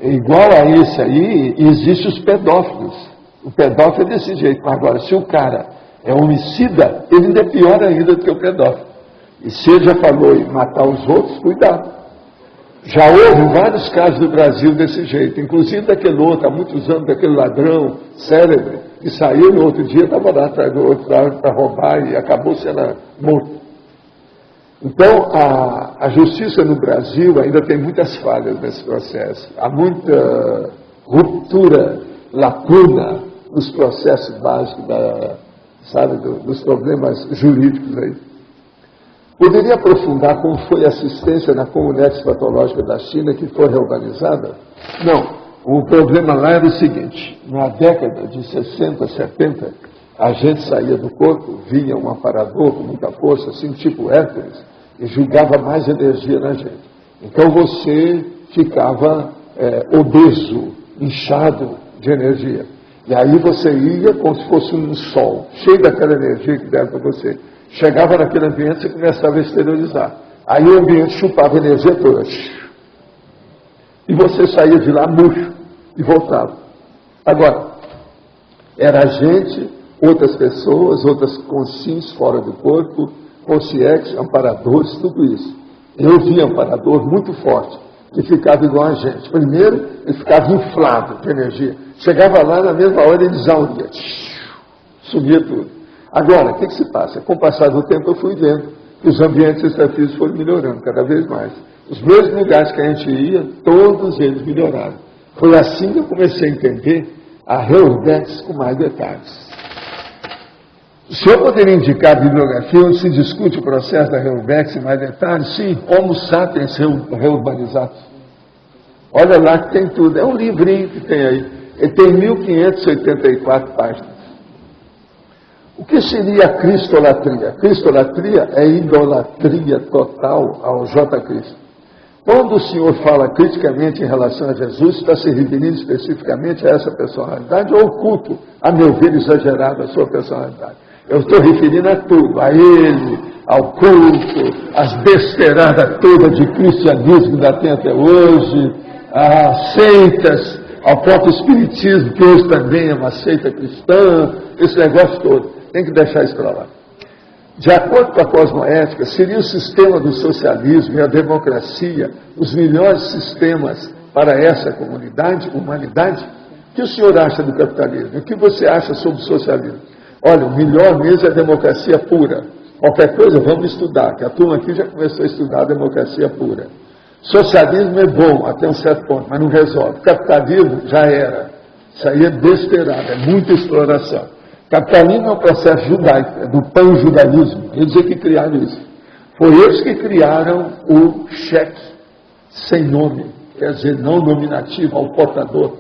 igual a esse aí, existem os pedófilos. O pedófilo é desse jeito. Mas agora, se o cara é homicida, ele ainda é pior ainda do que o pedófilo. E se ele já falou em matar os outros, cuidado. Já houve vários casos no Brasil desse jeito, inclusive daquele outro, há muitos anos, daquele ladrão célebre, que saiu no outro dia, estava lá atrás do outro para roubar e acabou sendo morto. Então, a justiça no Brasil ainda tem muitas falhas nesse processo. Há muita ruptura, lacuna nos processos básicos dos problemas jurídicos aí. Poderia aprofundar como foi a assistência na comunidade patológica da China que foi reorganizada? Não. O problema lá era o seguinte: na década de 60, 70, a gente saía do corpo, vinha um aparador com muita força, assim, tipo Hércules, e jogava mais energia na gente. Então você ficava obeso, inchado de energia. E aí você ia como se fosse um sol, cheio daquela energia que deram para você. Chegava naquele ambiente, você começava a esterilizar. Aí o ambiente chupava a energia toda. E você saía de lá murcho e voltava. Agora, era a gente, outras pessoas, outras consciências fora do corpo, conscientes, amparadores, tudo isso. Eu vi amparador muito forte, que ficava igual a gente. Primeiro, ele ficava inflado de energia. Chegava lá, na mesma hora, ele exauria. Sumia tudo. Agora, o que se passa? Com o passar do tempo, eu fui vendo que os ambientes extrafísicos foram melhorando cada vez mais. Os mesmos lugares que a gente ia, todos eles melhoraram. Foi assim que eu comecei a entender a Reurbex com mais detalhes. O senhor poderia indicar a bibliografia onde se discute o processo da Reurbex em mais detalhes? Sim, Homo sapiens reurbanizado. Olha lá que tem tudo. É um livrinho que tem aí. Ele tem 1584 páginas. O que seria a cristolatria? Cristolatria é idolatria total ao J. Cristo. Quando o senhor fala criticamente em relação a Jesus, está se referindo especificamente a essa personalidade ou o culto, a meu ver, exagerado, a sua personalidade? Eu estou referindo a tudo, a ele, ao culto, as besteiradas todas de cristianismo que ainda tem até hoje, as seitas, ao próprio espiritismo, que hoje também é uma seita cristã, esse negócio todo. Tem que deixar isso para lá. De acordo com a cosmoética, seria o sistema do socialismo e a democracia os melhores sistemas para essa humanidade? O que o senhor acha do capitalismo? O que você acha sobre o socialismo? Olha, o melhor mesmo é a democracia pura. Qualquer coisa, vamos estudar, que a turma aqui já começou a estudar a democracia pura. Socialismo é bom até um certo ponto, mas não resolve. Capitalismo já era. Isso aí é besteirada, é muita exploração. Capitalismo é um processo judaico, é do pan-judaísmo. Eles é que criaram isso. Foi eles que criaram o cheque sem nome, quer dizer, não nominativo ao portador.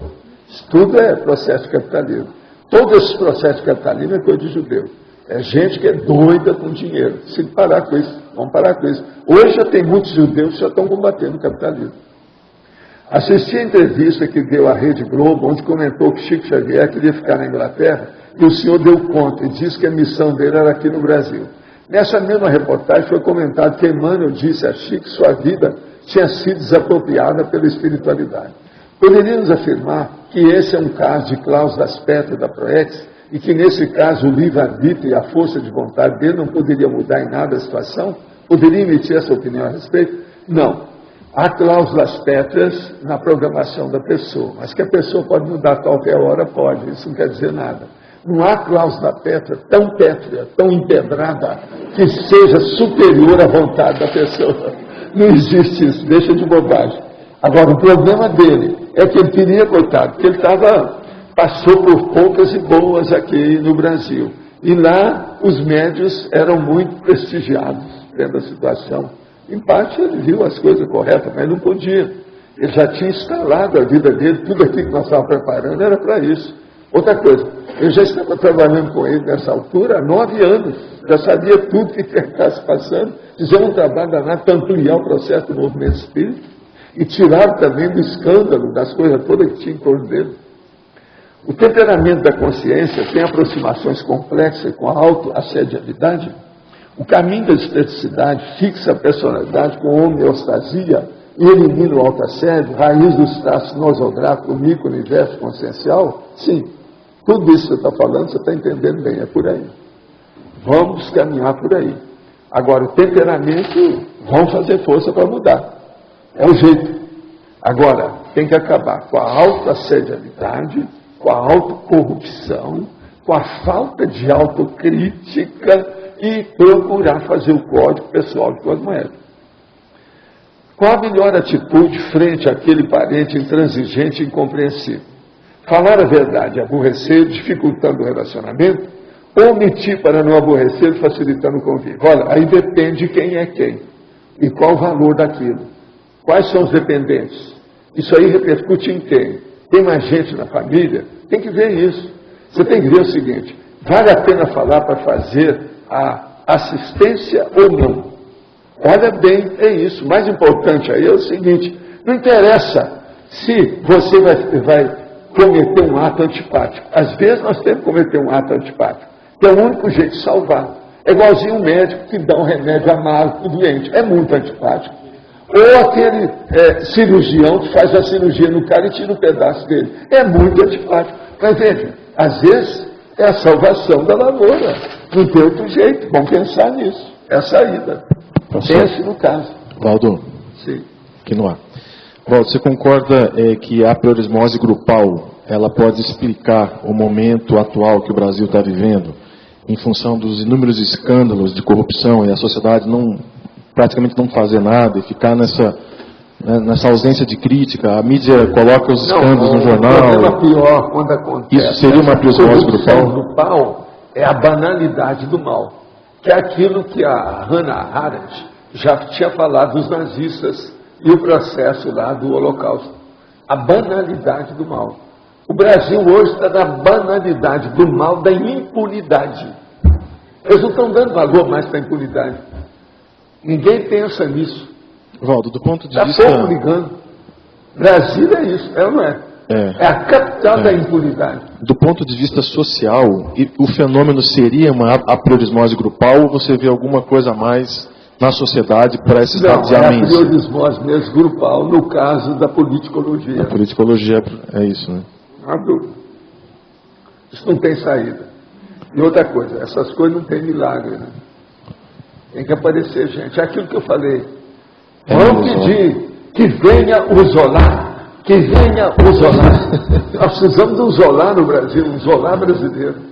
Isso tudo é processo de capitalismo. Todo esse processo de capitalismo é coisa de judeu. É gente que é doida com dinheiro. Se parar com isso, vamos parar com isso. Hoje já tem muitos judeus que já estão combatendo o capitalismo. Assisti a entrevista que deu à Rede Globo, onde comentou que Chico Xavier queria ficar na Inglaterra, e o senhor deu conta e disse que a missão dele era aqui no Brasil. Nessa mesma reportagem foi comentado que Emmanuel disse a Chico que sua vida tinha sido desapropriada pela espiritualidade. Poderíamos afirmar que esse é um caso de Klaus das Petras da Proex e que nesse caso o livre-arbítrio e a força de vontade dele não poderia mudar em nada a situação? Poderia emitir essa opinião a respeito? Não. Há cláusulas pétreas na programação da pessoa, mas que a pessoa pode mudar a qualquer hora, pode, isso não quer dizer nada. Não há cláusula pétrea tão pétrea, tão empedrada, que seja superior à vontade da pessoa. Não existe isso, deixa de bobagem. Agora, o problema dele é que ele queria, coitado, porque ele passou por poucas e boas aqui no Brasil. E lá os médios eram muito prestigiados dentro da situação. Em parte ele viu as coisas corretas, mas não podia. Ele já tinha instalado a vida dele, tudo aquilo que nós estávamos preparando era para isso. Outra coisa, eu já estava trabalhando com ele nessa altura há 9 anos, já sabia tudo que estava se passando, fizemos um trabalho danado para ampliar o processo do movimento espírita e tirar também do escândalo das coisas todas que tinha em torno dele. O temperamento da consciência tem aproximações complexas com a autoassediabilidade. O caminho da esteticidade fixa a personalidade com homeostasia e elimina o autoassédio, raiz dos traços nosográficos do micro-universo consciencial? Sim. Tudo isso que você está falando, você está entendendo bem, é por aí. Vamos caminhar por aí. Agora, o temperamento, vamos fazer força para mudar. É o jeito. Agora, tem que acabar com a autoassedialidade, com a autocorrupção, com a falta de autocrítica e procurar fazer o código pessoal de todas as moedas. Qual a melhor atitude frente àquele parente intransigente e incompreensível? Falar a verdade, aborrecer, dificultando o relacionamento, ou mentir para não aborrecer, facilitando o convívio? Olha, aí depende de quem é quem e qual o valor daquilo. Quais são os dependentes? Isso aí repercute em quem? Tem mais gente na família? Tem que ver isso. Você tem que ver o seguinte, vale a pena falar para fazer a assistência ou não? Olha bem, é isso. O mais importante aí é o seguinte, não interessa se você vai cometer um ato antipático. Às vezes nós temos que cometer um ato antipático, que é o único jeito de salvar. É igualzinho um médico que dá um remédio amargo para o doente. É muito antipático. Ou aquele cirurgião que faz a cirurgia no cara e tira um pedaço dele. É muito antipático. Mas veja, às vezes é a salvação da lavoura. Não tem outro jeito. Vamos pensar nisso. É a saída. Pense no caso. Valdo, sim. Aqui no ar. Valdo, você concorda que a priorismose grupal ela pode explicar o momento atual que o Brasil está vivendo em função dos inúmeros escândalos de corrupção e a sociedade praticamente não fazer nada e ficar nessa ausência de crítica? A mídia coloca os escândalos no jornal. O problema pior quando acontece. Isso seria uma priorismose grupal? É a banalidade do mal. Que é aquilo que a Hannah Arendt já tinha falado dos nazistas e o processo lá do Holocausto. A banalidade do mal. O Brasil hoje está na banalidade do mal da impunidade. Eles não estão dando valor mais para a impunidade. Ninguém pensa nisso. Valdo, do ponto de vista... Está pouco ligando. Brasil é isso, é ou não é? É a capital da impunidade. Do ponto de vista social, o fenômeno seria uma apriorismose grupal ou você vê alguma coisa a mais na sociedade para esse estado de amência? Não, é a apriorismose mesmo grupal, no caso da politicologia. A politicologia é isso, né? Não há dúvida. Isso não tem saída. E outra coisa, essas coisas não tem milagre, né? Tem que aparecer gente. É aquilo que eu falei. Vamos pedir que venha o Zolar. Que venha o Zolar. Nós precisamos de um Zolar no Brasil, um Zolar brasileiro.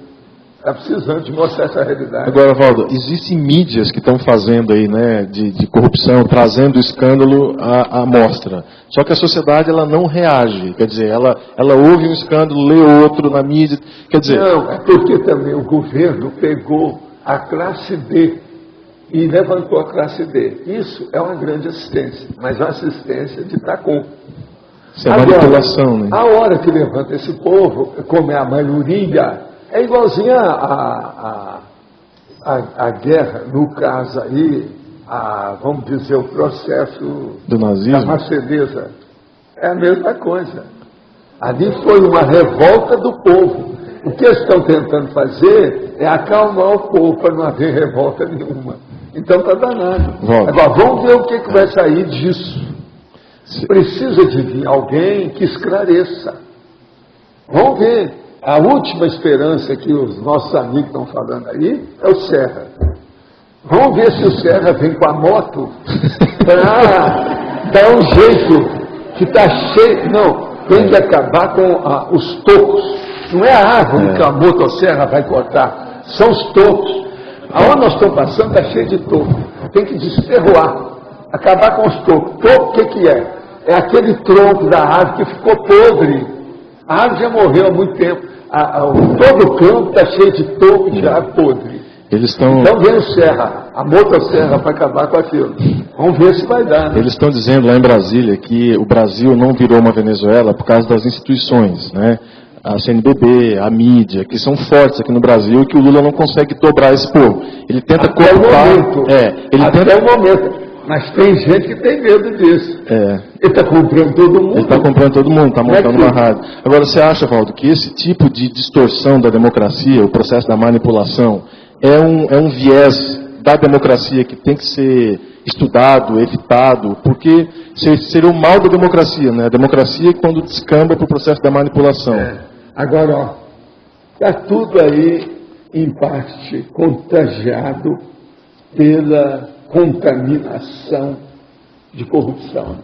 Está precisando de mostrar essa realidade. Agora, Valdo, existem mídias que estão fazendo aí, né, de corrupção, trazendo o escândalo à mostra. Só que a sociedade ela não reage. Quer dizer, ela ouve um escândalo, lê outro na mídia. Quer dizer... Não, é porque também o governo pegou a classe D e levantou a classe D. Isso é uma grande assistência, mas uma assistência de tacom. Isso é manipulação, né? A hora que levanta esse povo, como é a maioria, é igualzinha a guerra, no caso aí, vamos dizer, o processo do nazismo, da Marselhesa. É a mesma coisa. Ali foi uma revolta do povo. O que eles estão tentando fazer é acalmar o povo para não haver revolta nenhuma. Então está danado. Agora, vamos ver o que vai sair disso. Precisa de vir alguém que esclareça. Vamos ver. A última esperança que os nossos amigos estão falando aí é o Serra. Vamos ver se o Serra vem com a moto para dar um jeito que está cheio. Não, tem que acabar com os tocos. Não é a árvore que a motosserra vai cortar, são os tocos. Aonde nós estamos passando está cheio de toco. Tem que desterroar, acabar com os tocos. Toco, o que é? É aquele tronco da árvore que ficou podre. A árvore já morreu há muito tempo. Todo o campo está cheio de toco de árvore podre. Então vem o Serra, a motosserra para acabar com aquilo. Vamos ver se vai dar. Né? Eles estão dizendo lá em Brasília que o Brasil não virou uma Venezuela por causa das instituições, né? A CNBB, a mídia, que são fortes aqui no Brasil e que o Lula não consegue dobrar esse povo. Ele tenta cortar... Até o momento. Mas tem gente que tem medo disso. Ele está comprando todo mundo. Ele está comprando todo mundo, está montando uma rádio. Agora, você acha, Valdo, que esse tipo de distorção da democracia, o processo da manipulação, é um viés da democracia que tem que ser estudado, evitado, porque seria o mal da democracia, né? A democracia é quando descamba para o processo da manipulação. Agora, ó, Está tudo aí, em parte, contagiado pela contaminação de corrupção.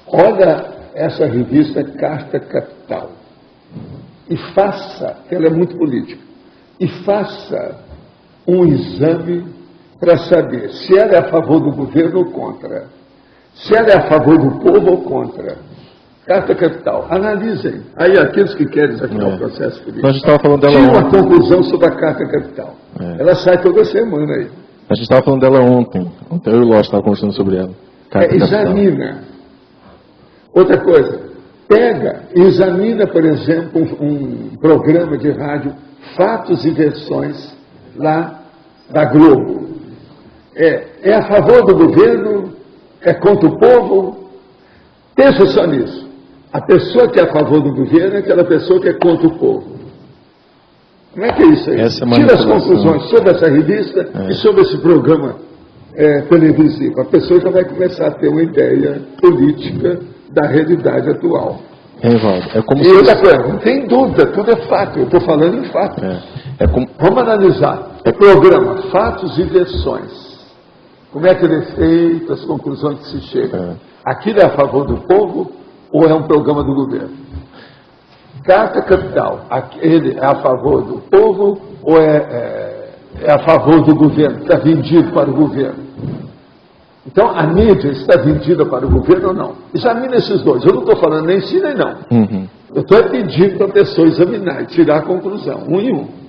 Olha essa revista Carta Capital e faça, ela é muito política, e faça um exame para saber se ela é a favor do governo ou contra, se ela é a favor do povo ou contra. Carta Capital, analisem. Aí aqueles que querem examinar o processo político. A gente estava falando dela Tinha uma ontem. conclusão sobre a Carta Capital. Ela sai toda semana aí. A gente estava falando dela ontem. Ontem eu e o Lócio estavam conversando sobre ela. Carta Capital. Examina. Outra coisa, examina, por exemplo, um programa de rádio, Fatos e Versões, lá da Globo. É a favor do governo? É contra o povo? Pensa só nisso. A pessoa que é a favor do governo é aquela pessoa que é contra o povo. Como é que é isso aí? Tira as conclusões sobre essa revista e sobre esse programa televisivo. A pessoa já vai começar a ter uma ideia política da realidade atual. Valdo, é como e outra coisa, não tem dúvida, tudo é fato. Eu estou falando em fato. Vamos analisar. Programa Fatos e Versões. Como é que ele é feito, as conclusões que se chegam. Aquilo é a favor do povo ou é um programa do governo? Carta Capital, ele é a favor do povo ou é a favor do governo? Está vendido para o governo? Então, a mídia está vendida para o governo ou não? Examina esses dois. Eu não estou falando nem sim nem não. Eu estou pedindo para a pessoa examinar e tirar a conclusão, um em um.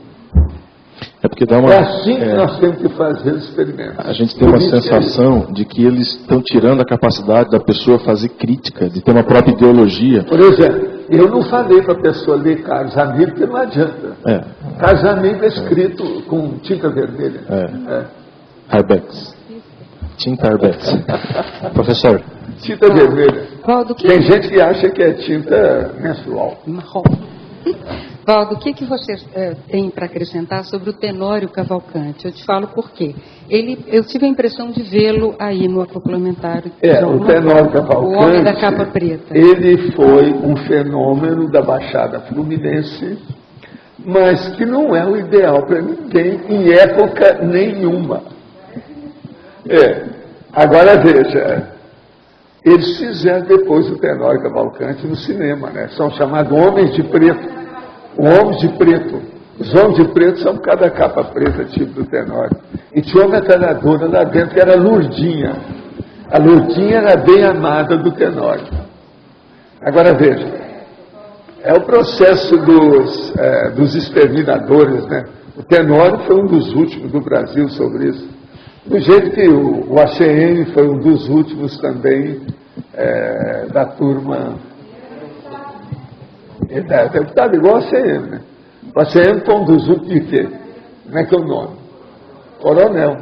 É assim que nós temos que fazer os experimentos. A gente tem uma sensação de que eles estão tirando a capacidade da pessoa fazer crítica, de ter uma própria ideologia. Por exemplo, eu não falei para a pessoa ler Carlos Amigo, porque não adianta. Carlos Amigo é escrito com tinta vermelha. Arbex. Tinta Arbex. Professor. Tinta vermelha. Tem gente que acha que é tinta menstrual. Marrom. Valdo, o que você tem para acrescentar sobre o Tenório Cavalcante? Eu te falo por quê. Eu tive a impressão de vê-lo aí no acoplamentário. O Tenório Cavalcante, o homem da capa preta. Ele foi um fenômeno da Baixada Fluminense, mas que não é o ideal para ninguém em época nenhuma. Agora veja, eles fizeram depois o Tenório Cavalcante no cinema, né? São chamados Homens de Preto. Homens de Preto. Os Homens de Preto são cada capa preta, tipo do Tenório. E tinha uma metralhadora lá dentro que era a Lourdinha. A Lourdinha era bem amada do Tenório. Agora veja, é o processo dos exterminadores, né? O Tenório foi um dos últimos do Brasil sobre isso. Do jeito que o ACM foi um dos últimos também da turma. Ele é deputado igual a ACM, né? O ACM foi um dos últimos de quê? Como é que é o nome? Coronel.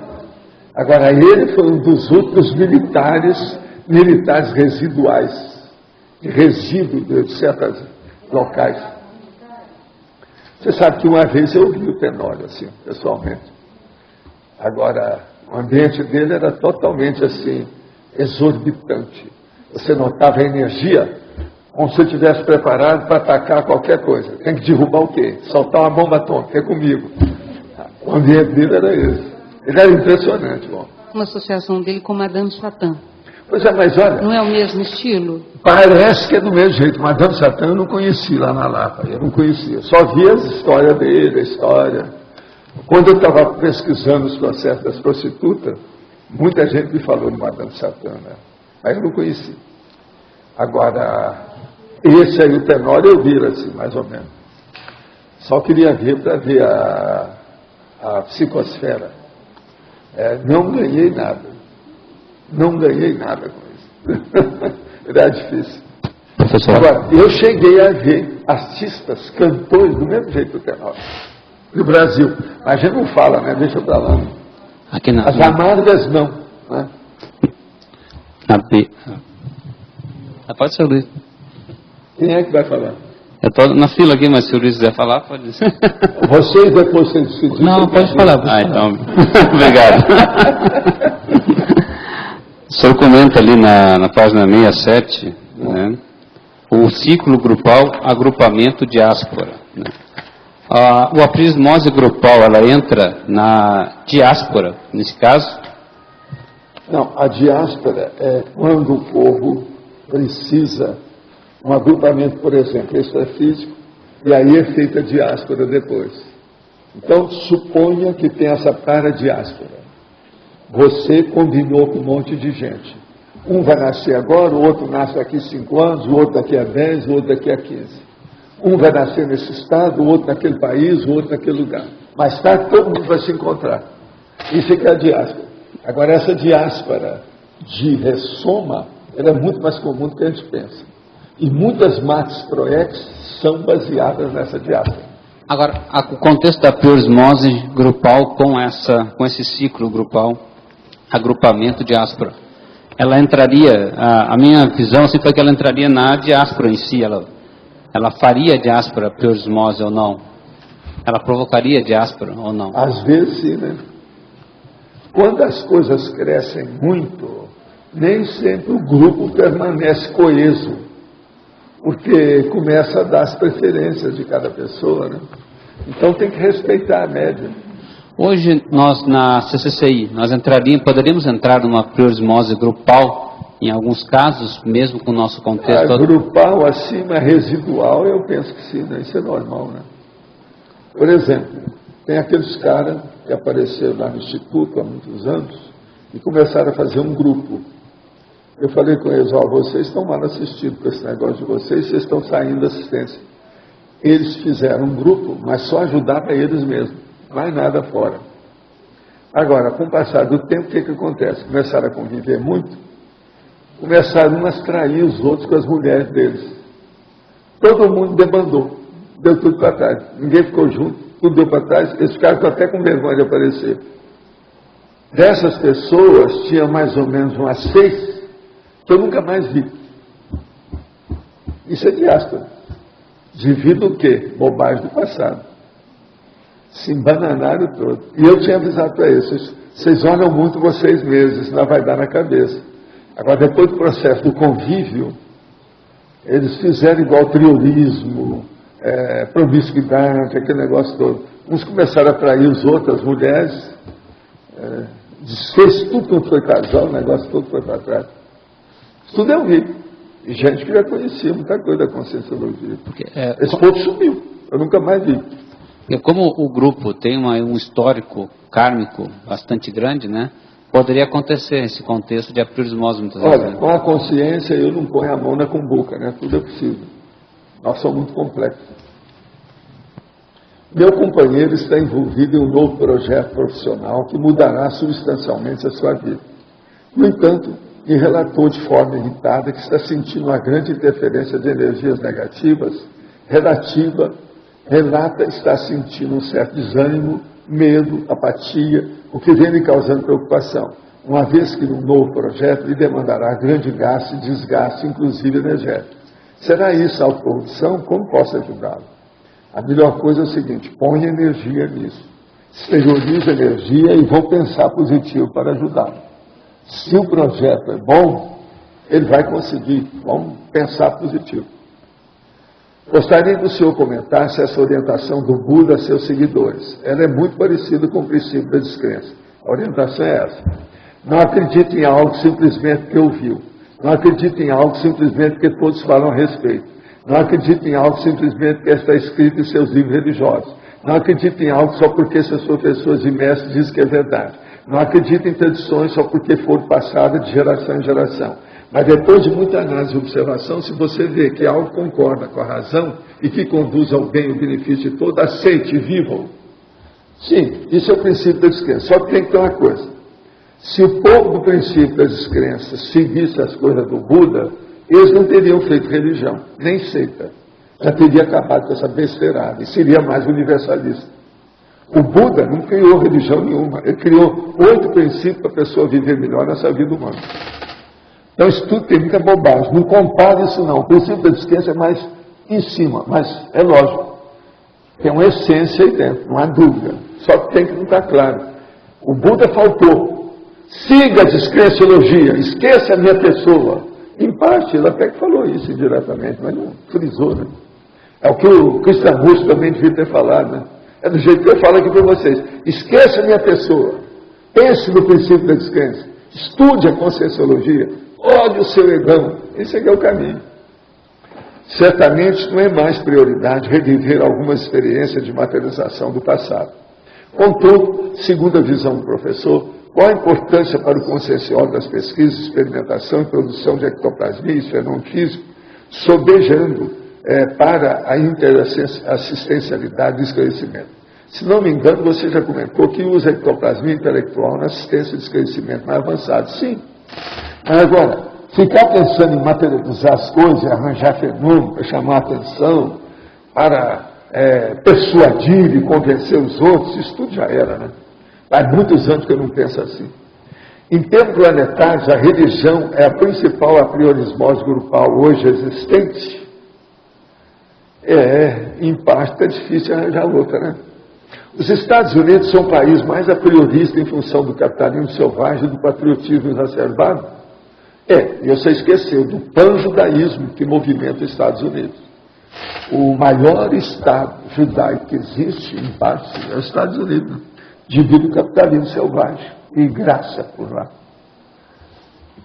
Agora, ele foi um dos últimos militares residuais, resíduos de certos locais. Você sabe que uma vez eu vi o Tenório, assim, pessoalmente. Agora, o ambiente dele era totalmente, assim, exorbitante. Você notava a energia como se eu estivesse preparado para atacar qualquer coisa. Tem que derrubar o quê? Soltar uma bomba atômica, é comigo. O ambiente dele era esse. Ele era impressionante, bom. Uma associação dele com Madame Satã. Pois é, mas olha... Não é o mesmo estilo? Parece que é do mesmo jeito. Madame Satã eu não conheci lá na Lapa. Eu não conhecia. Só vi as histórias dele, a história. Quando eu estava pesquisando os processos das prostitutas, muita gente me falou de Madame Satã, né? Aí eu não conheci. Agora... Esse aí, o Tenório, eu vi assim, mais ou menos. Só queria ver para ver a psicosfera. Não ganhei nada. Não ganhei nada com isso. Era difícil. Professor. Agora, eu cheguei a ver artistas, cantores, do mesmo jeito do Tenório. No Brasil. A gente não fala, né? Deixa pra lá. Aqui não. As amargas não. Né? Pode ser o Luiz. Quem é que vai falar? Eu estou na fila aqui, mas se o Luiz quiser falar, pode dizer. Vocês depois se decidirem. Não, pode falar. Então, obrigado. O senhor comenta ali na página 67, né? o ciclo grupal, agrupamento, diáspora. Né? O aprismose grupal, ela entra na diáspora, nesse caso? Não, a diáspora é quando o povo precisa, um agrupamento, por exemplo, isso é físico, e aí é feita a diáspora depois. Então, suponha que tem essa para-diáspora. Você combinou com um monte de gente. Um vai nascer agora, o outro nasce daqui 5 anos, o outro daqui a 10, o outro daqui a 15. Um vai nascer nesse estado, o outro naquele país, o outro naquele lugar. Mais tarde, todo mundo vai se encontrar. Isso é que é a diáspora. Agora, essa diáspora de ressoma, ela é muito mais comum do que a gente pensa. E muitas mates proex são baseadas nessa diáspora. Agora, o contexto da aprismose grupal com esse ciclo grupal, agrupamento, diáspora, ela entraria, a minha visão assim, foi que ela entraria na diáspora em si, ela faria diáspora, aprismose ou não? Ela provocaria diáspora ou não? Às vezes sim, né? Quando as coisas crescem muito, nem sempre o grupo permanece coeso, porque começa a dar as preferências de cada pessoa, né? Então tem que respeitar a média. Hoje, nós na CCCI, poderíamos entrar numa aprismose grupal, em alguns casos, mesmo com o nosso contexto... Grupal acima residual, eu penso que sim, né? Isso é normal, né? Por exemplo, tem aqueles caras que apareceram lá no Instituto há muitos anos e começaram a fazer um grupo. Eu falei com eles, vocês estão mal assistindo com esse negócio de vocês estão saindo da assistência. Eles fizeram um grupo, mas só ajudava eles mesmos, mais nada fora. Agora, com o passar do tempo, o que acontece? Começaram a conviver muito, começaram a trair os outros com as mulheres deles. Todo mundo debandou, deu tudo para trás. Ninguém ficou junto, tudo deu para trás, eles ficaram até com vergonha de aparecer. Dessas pessoas, tinha mais ou menos umas 6 que eu nunca mais vi. Isso é diáspora. Devido o quê? Bobagem do passado. Se embananaram todo. E eu tinha avisado para eles, vocês olham muito vocês mesmos, isso não vai dar na cabeça. Agora, depois do processo do convívio, eles fizeram igual triolismo, promiscuidade, aquele negócio todo. Uns começaram a trair os outros, as mulheres, desfez tudo quando foi casal, o negócio todo foi para trás. Isso tudo eu vi. E gente que já conhecia muita coisa da conscienciologia. Esse povo sumiu. Eu nunca mais vi. Porque como o grupo tem um histórico kármico bastante grande, né? Poderia acontecer esse contexto de aprismose muitas vezes. Olha, com a consciência eu não ponho a mão na cumbuca, né? Tudo é possível. Nós somos muito complexos. Meu companheiro está envolvido em um novo projeto profissional que mudará substancialmente a sua vida. No entanto, me relatou de forma irritada que está sentindo uma grande interferência de energias negativas, relata estar sentindo um certo desânimo, medo, apatia, o que vem lhe causando preocupação, uma vez que num novo projeto lhe demandará grande gasto e desgaste, inclusive energético. Será isso a autoprodução? Como posso ajudá-lo? A melhor coisa é o seguinte, põe energia nisso, exteriorize energia e vou pensar positivo para ajudá-lo. Se o projeto é bom, ele vai conseguir. Vamos pensar positivo. Gostaria do senhor comentar se essa orientação do Buda a seus seguidores. Ela é muito parecida com o princípio da descrença. A orientação é essa. Não acredite em algo simplesmente porque ouviu. Não acredite em algo simplesmente porque todos falam a respeito. Não acredite em algo simplesmente porque está escrito em seus livros religiosos. Não acredite em algo só porque seus professores e mestres dizem que é verdade. Não acredite em tradições só porque foram passadas de geração em geração. Mas depois de muita análise e observação, se você vê que algo concorda com a razão e que conduz ao bem e ao benefício de todos, aceite e vivam. Sim, isso é o princípio da descrença. Só que tem que ter uma coisa. Se o povo do princípio das descrenças seguisse as coisas do Buda, eles não teriam feito religião, nem seita. Já teria acabado com essa besteirada e seria mais universalista. O Buda não criou religião nenhuma. Ele criou 8 princípios para a pessoa viver melhor nessa vida humana. Então isso tudo tem muita bobagem. Não compara isso não. O princípio da descrença é mais em cima, mas é lógico. Tem uma essência aí dentro, não há dúvida. Só que tem que não estar claro. O Buda faltou. Siga a descrenciologia, esqueça a minha pessoa. Em parte, ele até que falou isso indiretamente, mas não frisou, né? É o que o Christian Russo também devia ter falado, né? É do jeito que eu falo aqui para vocês. Esqueça a minha pessoa. Pense no princípio da descrença. Estude a conscienciologia. Olhe o seu egão. Esse aqui é o caminho. Certamente não é mais prioridade reviver algumas experiências de materialização do passado. Contudo, segundo a visão do professor, qual a importância para o conscienciólogo das pesquisas, experimentação e produção de ectoplasmia e fenômeno físico, sobejando para a interassistencialidade do esclarecimento? Se não me engano, você já comentou que usa ectoplasmia intelectual na assistência de esclarecimento mais avançado. Sim. Agora, ficar pensando em materializar as coisas, arranjar fenômeno para chamar a atenção, para persuadir e convencer os outros, isso tudo já era, né? Faz muitos anos que eu não penso assim. Em termos planetários, a religião é a principal apriorismose grupal hoje existente. Em parte está difícil arranjar outra, né? Os Estados Unidos são o país mais apriorista em função do capitalismo selvagem e do patriotismo exacerbado. E você esqueceu do panjudaísmo que movimenta os Estados Unidos. O maior Estado judaico que existe, em parte, é os Estados Unidos, devido ao capitalismo selvagem e graça por lá.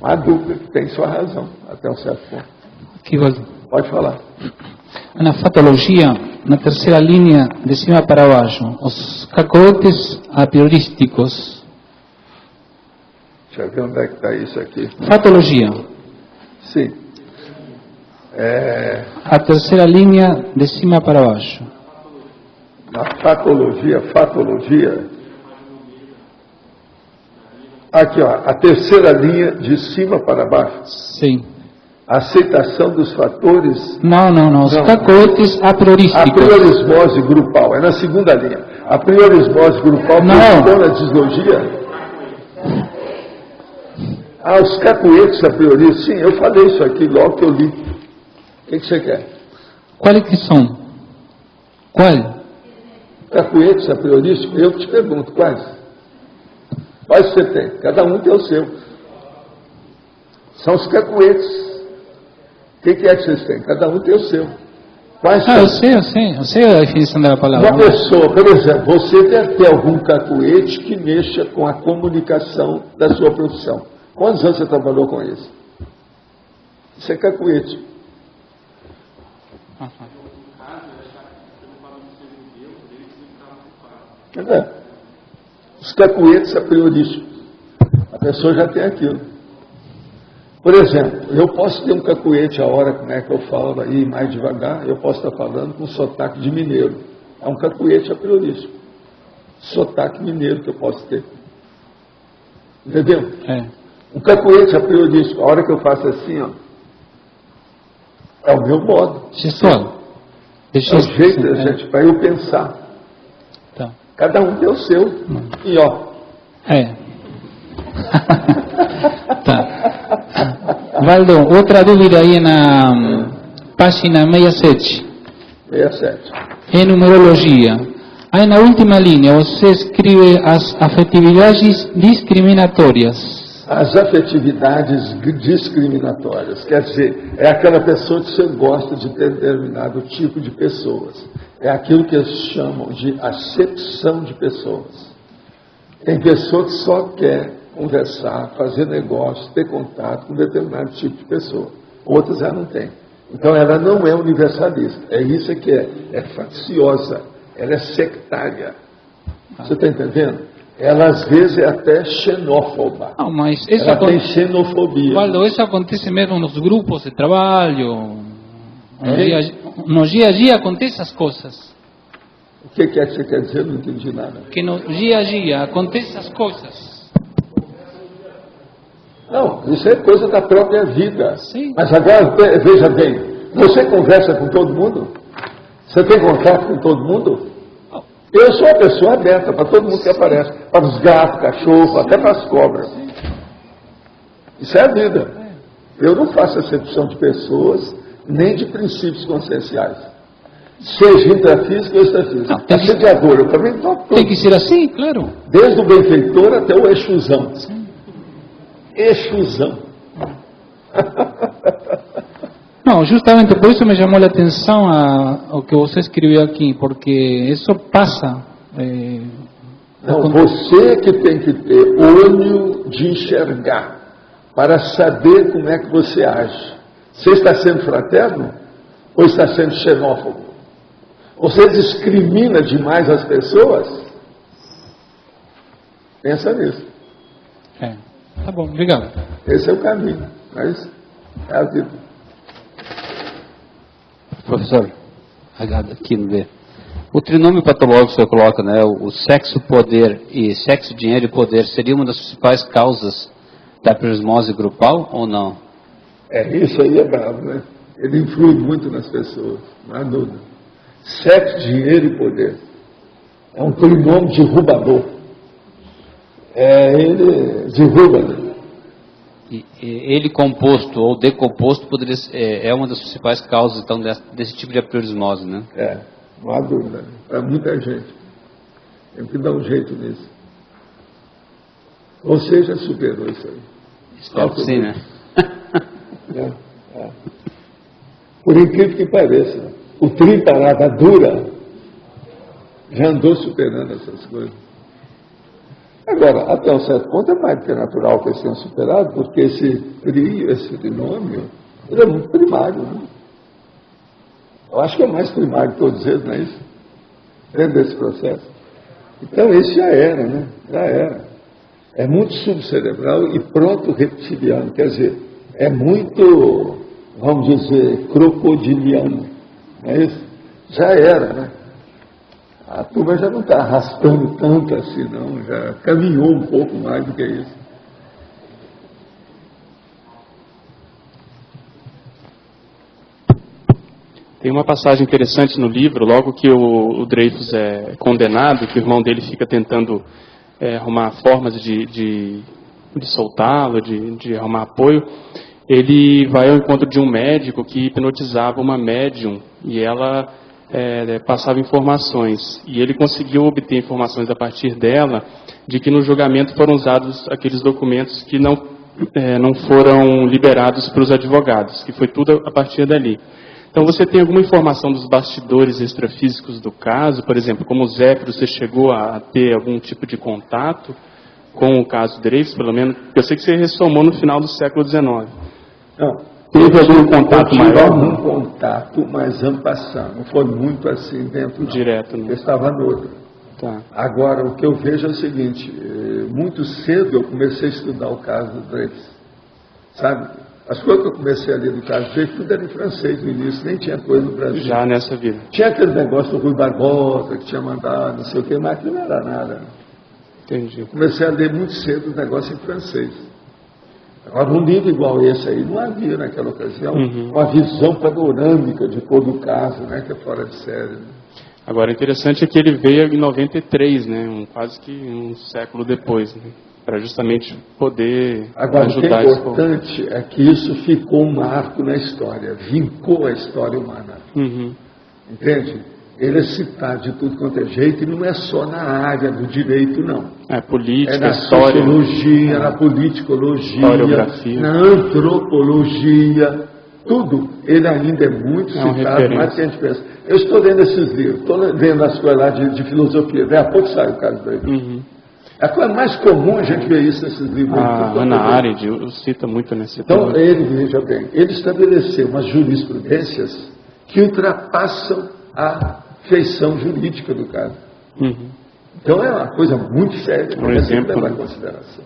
Não há dúvida que tem sua razão, até um certo ponto. Pode falar. Na fatologia, na terceira linha, de cima para baixo, os cacoetes apriorísticos. Deixa eu ver onde é que está isso aqui. Fatologia. Sim. A terceira linha, de cima para baixo. Na fatologia. Aqui, ó, a terceira linha de cima para baixo. Sim. Aceitação dos fatores... Não. Os cacoetes apriorísticos. Apriorismose grupal. É na segunda linha. A priorismose grupal predispõe a dislogia. Os cacoetes apriorísticos. Sim, eu falei isso aqui logo que eu li. O que você quer? Quais que são? Qual? Cacoetes apriorísticos? Eu te pergunto, quais? Quais você tem? Cada um tem o seu. São os cacoetes. O que é que vocês têm? Cada um tem o seu. Quais são? Eu sei a definição da palavra. Uma pessoa, por exemplo, você deve ter algum cacoete que mexa com a comunicação da sua profissão. Quantos anos você trabalhou com isso? Isso é cacoete. Os cacoetes apriorísticos. A pessoa já tem aquilo. Por exemplo, eu posso ter um cacoete a hora, como é que eu falo aí mais devagar, eu posso estar falando com sotaque de mineiro. É um cacoete apriorístico. Sotaque mineiro que eu posso ter. Entendeu? Um cacoete apriorístico, a hora que eu faço assim, ó, é o meu modo. É o jeito, gente, para eu pensar. Tá. Cada um tem o seu. E ó. Tá. Valdo, outra dúvida aí na página 67. 67. Em numerologia. Aí na última linha você escreve as afetividades discriminatórias. As afetividades discriminatórias, quer dizer, é aquela pessoa que você gosta de determinado tipo de pessoas. É aquilo que eles chamam de acepção de pessoas. Tem pessoa que só quer conversar, fazer negócio, ter contato com determinado tipo de pessoa. Outras já não tem. Então ela não é universalista. É isso que é facciosa. Ela é sectária. Você está entendendo? Ela às vezes é até xenófoba. Não, mas ela tem xenofobia. Valdo, isso acontece mesmo nos grupos de trabalho. No dia a dia acontecem as coisas. O que é que você quer dizer? Não entendi nada. Que no dia a dia acontecem as coisas. Não, isso é coisa da própria vida. Sim. Mas agora, veja bem, você conversa com todo mundo? Você tem contato com todo mundo? Eu sou uma pessoa aberta para todo mundo que aparece. Para os gatos, cachorros, até para as cobras. Isso é a vida. Eu não faço acepção de pessoas, nem de princípios conscienciais. Seja intrafísico ou extrafísico. Assediador, eu também toco tudo. Tem que ser assim, claro. Desde o benfeitor até o exusão. Exusão. Não, justamente por isso me chamou a atenção ao que você escreveu aqui, porque isso passa. Não, você que tem que ter olho de enxergar para saber como é que você age. Você está sendo fraterno ou está sendo xenófobo? Você discrimina demais as pessoas? Pensa nisso. Tá bom, obrigado. Esse é o caminho, mas é a vida. Professor, aqui no B. O trinômio patológico que você coloca, né, o sexo, poder e sexo, dinheiro e poder, seria uma das principais causas da apriorismose grupal ou não? Isso aí é bravo, né? Ele influi muito nas pessoas, não há dúvida. Sexo, dinheiro e poder. É um trinômio derrubador. Ele derruba, né? E ele composto ou decomposto poderia é uma das principais causas, então, desse tipo de apriorismose, né? Não há dúvida. Para muita gente. Tem que dar um jeito nisso. Você já superou isso aí. Espero que sim, né? Por incrível que pareça, o triparada dura já andou superando essas coisas. Agora, até um certo ponto é mais do que natural que eles tenham superado, porque esse trinômio, ele é muito primário, né? Eu acho que é o mais primário de todos eles, não é isso? Dentro desse processo. Então, esse já era, né? Já era. É muito subcerebral e proto-reptiliano, quer dizer, é muito, vamos dizer, crocodiliano, não é isso? Já era, né? A turma já não está arrastando tanto assim, não, já caminhou um pouco mais do que isso. Tem uma passagem interessante no livro, logo que o Dreyfus é condenado, que o irmão dele fica tentando arrumar formas de soltá-lo, de arrumar apoio. Ele vai ao encontro de um médico que hipnotizava uma médium e ela passava informações. E ele conseguiu obter informações a partir dela de que no julgamento foram usados aqueles documentos que não foram liberados para os advogados, que foi tudo a partir dali. Então você tem alguma informação dos bastidores extrafísicos do caso? Por exemplo, como o Zéfiro, você chegou a ter algum tipo de contato com o caso Dreyfus, pelo menos? Eu sei que você ressomou no final do século XIX. Não. Teve algum contato maior? Um contato, mas ano passado. Não foi muito assim dentro, não. Direto, não. Eu estava noutra. Tá. Agora, o que eu vejo é o seguinte, muito cedo eu comecei a estudar o caso do Dreyfus. Sabe? As coisas que eu comecei a ler do caso dele, tudo era em francês no início, nem tinha coisa no Brasil. Já nessa vida. Tinha aquele negócio do Rui Barbosa, que tinha mandado, não sei o que, mas aquilo não era nada. Entendi. Comecei a ler muito cedo os negócios em francês. Agora, um livro igual esse aí não havia naquela ocasião, uma visão panorâmica de todo o caso, né, que é fora de série. Né? Agora, interessante é que ele veio em 93, né, quase que um século depois, né? Para justamente poder agora, ajudar. Agora, o que é importante é que isso ficou um marco na história, vincou a história humana. Entende? Ele é citado de tudo quanto é jeito e não é só na área do direito, não. É política, é na história, sociologia, na politicologia, na antropologia, tudo. Ele ainda é muito citado, mais que a gente pensa. Eu estou lendo esses livros, estou lendo as coisas lá de filosofia, daí a pouco sai o caso daí. A coisa mais comum a gente ver isso nesses livros. A Hannah Arendt cita muito nesse Então, veja bem, ele estabeleceu umas jurisprudências que ultrapassam a feição jurídica do caso. Então, é uma coisa muito séria que a gente levar em consideração.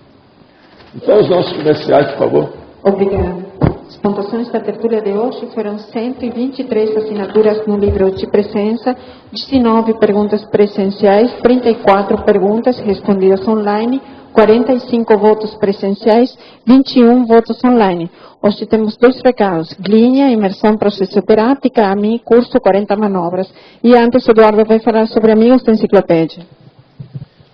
Então, os nossos comerciais, por favor. Obrigada. As pontuações da tertúlia de hoje foram 123 assinaturas no livro de presença, 19 perguntas presenciais, 34 perguntas respondidas online, 45 votos presenciais, 21 votos online. Hoje temos 2 recados: linha, imersão processoterápica, AMI, curso 40 manobras. E antes, Eduardo vai falar sobre amigos da enciclopédia.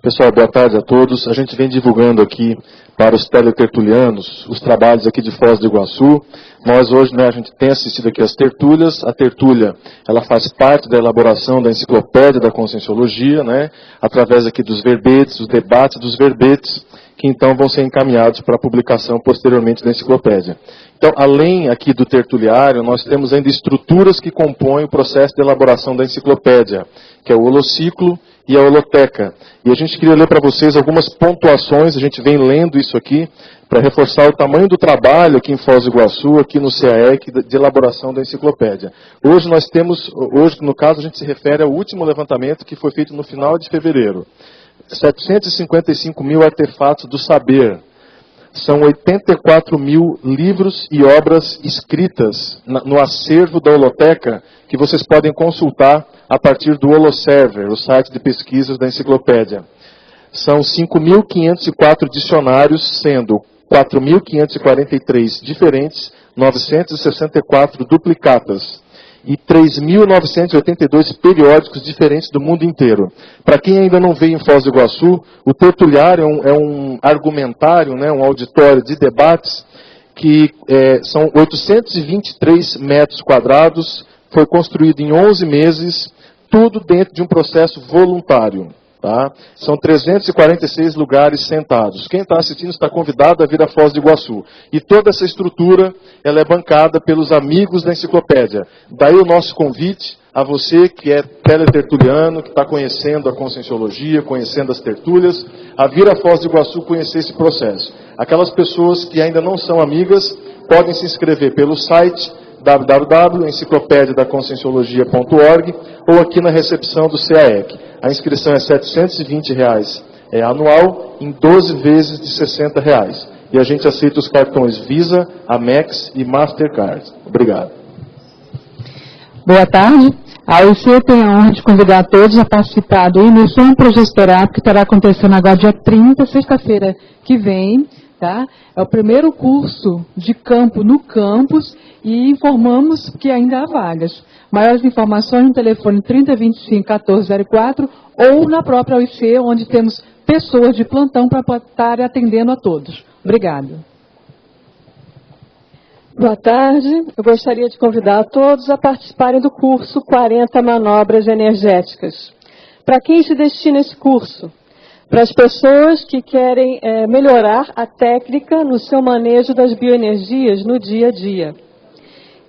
Pessoal, boa tarde a todos. A gente vem divulgando aqui para os teletertulianos os trabalhos aqui de Foz do Iguaçu. Nós hoje, a gente tem assistido aqui as tertúlias. A tertúlia, ela faz parte da elaboração da enciclopédia da Conscienciologia, através aqui dos verbetes, os debates dos verbetes. que então vão ser encaminhados para publicação posteriormente na enciclopédia. Então, além aqui do tertuliário, nós temos ainda estruturas que compõem o processo de elaboração da enciclopédia, que é o holociclo e a holoteca. E a gente queria ler para vocês algumas pontuações, a gente vem lendo isso aqui, para reforçar o tamanho do trabalho aqui em Foz do Iguaçu, aqui no CAEC, de elaboração da enciclopédia. Hoje no caso, a gente se refere ao último levantamento que foi feito no final de fevereiro. 755 mil artefatos do saber. São 84 mil livros e obras escritas no acervo da Holoteca, que vocês podem consultar a partir do Holoserver, o site de pesquisas da enciclopédia. São 5.504 dicionários, sendo 4.543 diferentes, 964 duplicatas e 3.982 periódicos diferentes do mundo inteiro. Para quem ainda não veio em Foz do Iguaçu, o tertuliário é um argumentário, né, um auditório de debates, que são 823 metros quadrados, foi construído em 11 meses, tudo dentro de um processo voluntário. Tá? São 346 lugares sentados. Quem está assistindo está convidado a vir a Foz do Iguaçu. E toda essa estrutura ela é bancada pelos amigos da enciclopédia. Daí o nosso convite a você que é teletertuliano, que está conhecendo a conscienciologia, conhecendo as tertúlias, a vir a Foz do Iguaçu conhecer esse processo. Aquelas pessoas que ainda não são amigas podem se inscrever pelo site www.enciclopediadaconscienciologia.org ou aqui na recepção do CAEC. A inscrição é R$ 720 anual, em 12 vezes de R$ 60. E a gente aceita os cartões Visa, Amex e Mastercard. Obrigado. Boa tarde. A UIC tem a honra de convidar todos a participar do Imersão Progesterado, que estará acontecendo agora dia 30, sexta-feira que vem. Tá? É o primeiro curso de campo no campus e informamos que ainda há vagas. Maiores informações no telefone 3025-1404 ou na própria UIC, onde temos pessoas de plantão para estar atendendo a todos. Obrigada. Boa tarde. Eu gostaria de convidar a todos a participarem do curso 40 Manobras Energéticas. Para quem se destina esse curso? Para as pessoas que querem melhorar a técnica no seu manejo das bioenergias no dia a dia.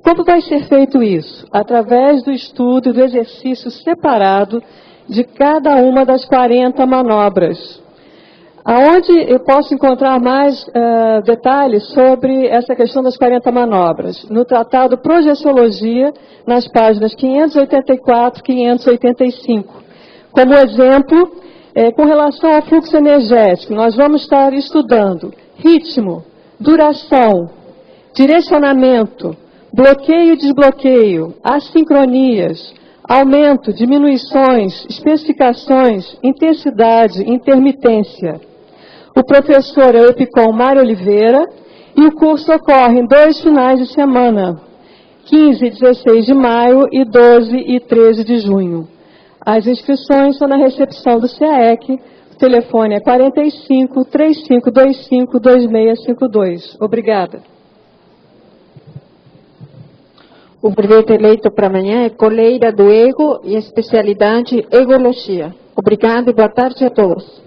Como vai ser feito isso? Através do estudo e do exercício separado de cada uma das 40 manobras. Aonde eu posso encontrar mais detalhes sobre essa questão das 40 manobras? No Tratado Projeciologia, nas páginas 584 e 585. Como exemplo, com relação ao fluxo energético, nós vamos estar estudando ritmo, duração, direcionamento, bloqueio e desbloqueio, assincronias, aumento, diminuições, especificações, intensidade, intermitência. O professor é o Epicom Mário Oliveira e o curso ocorre em 2 finais de semana, 15 e 16 de maio e 12 e 13 de junho. As inscrições são na recepção do CAEC, o telefone é 45-3525-2652. Obrigada. O brevet eleito para amanhã é Coleira do Ego e especialidade Egologia. Obrigada e boa tarde a todos.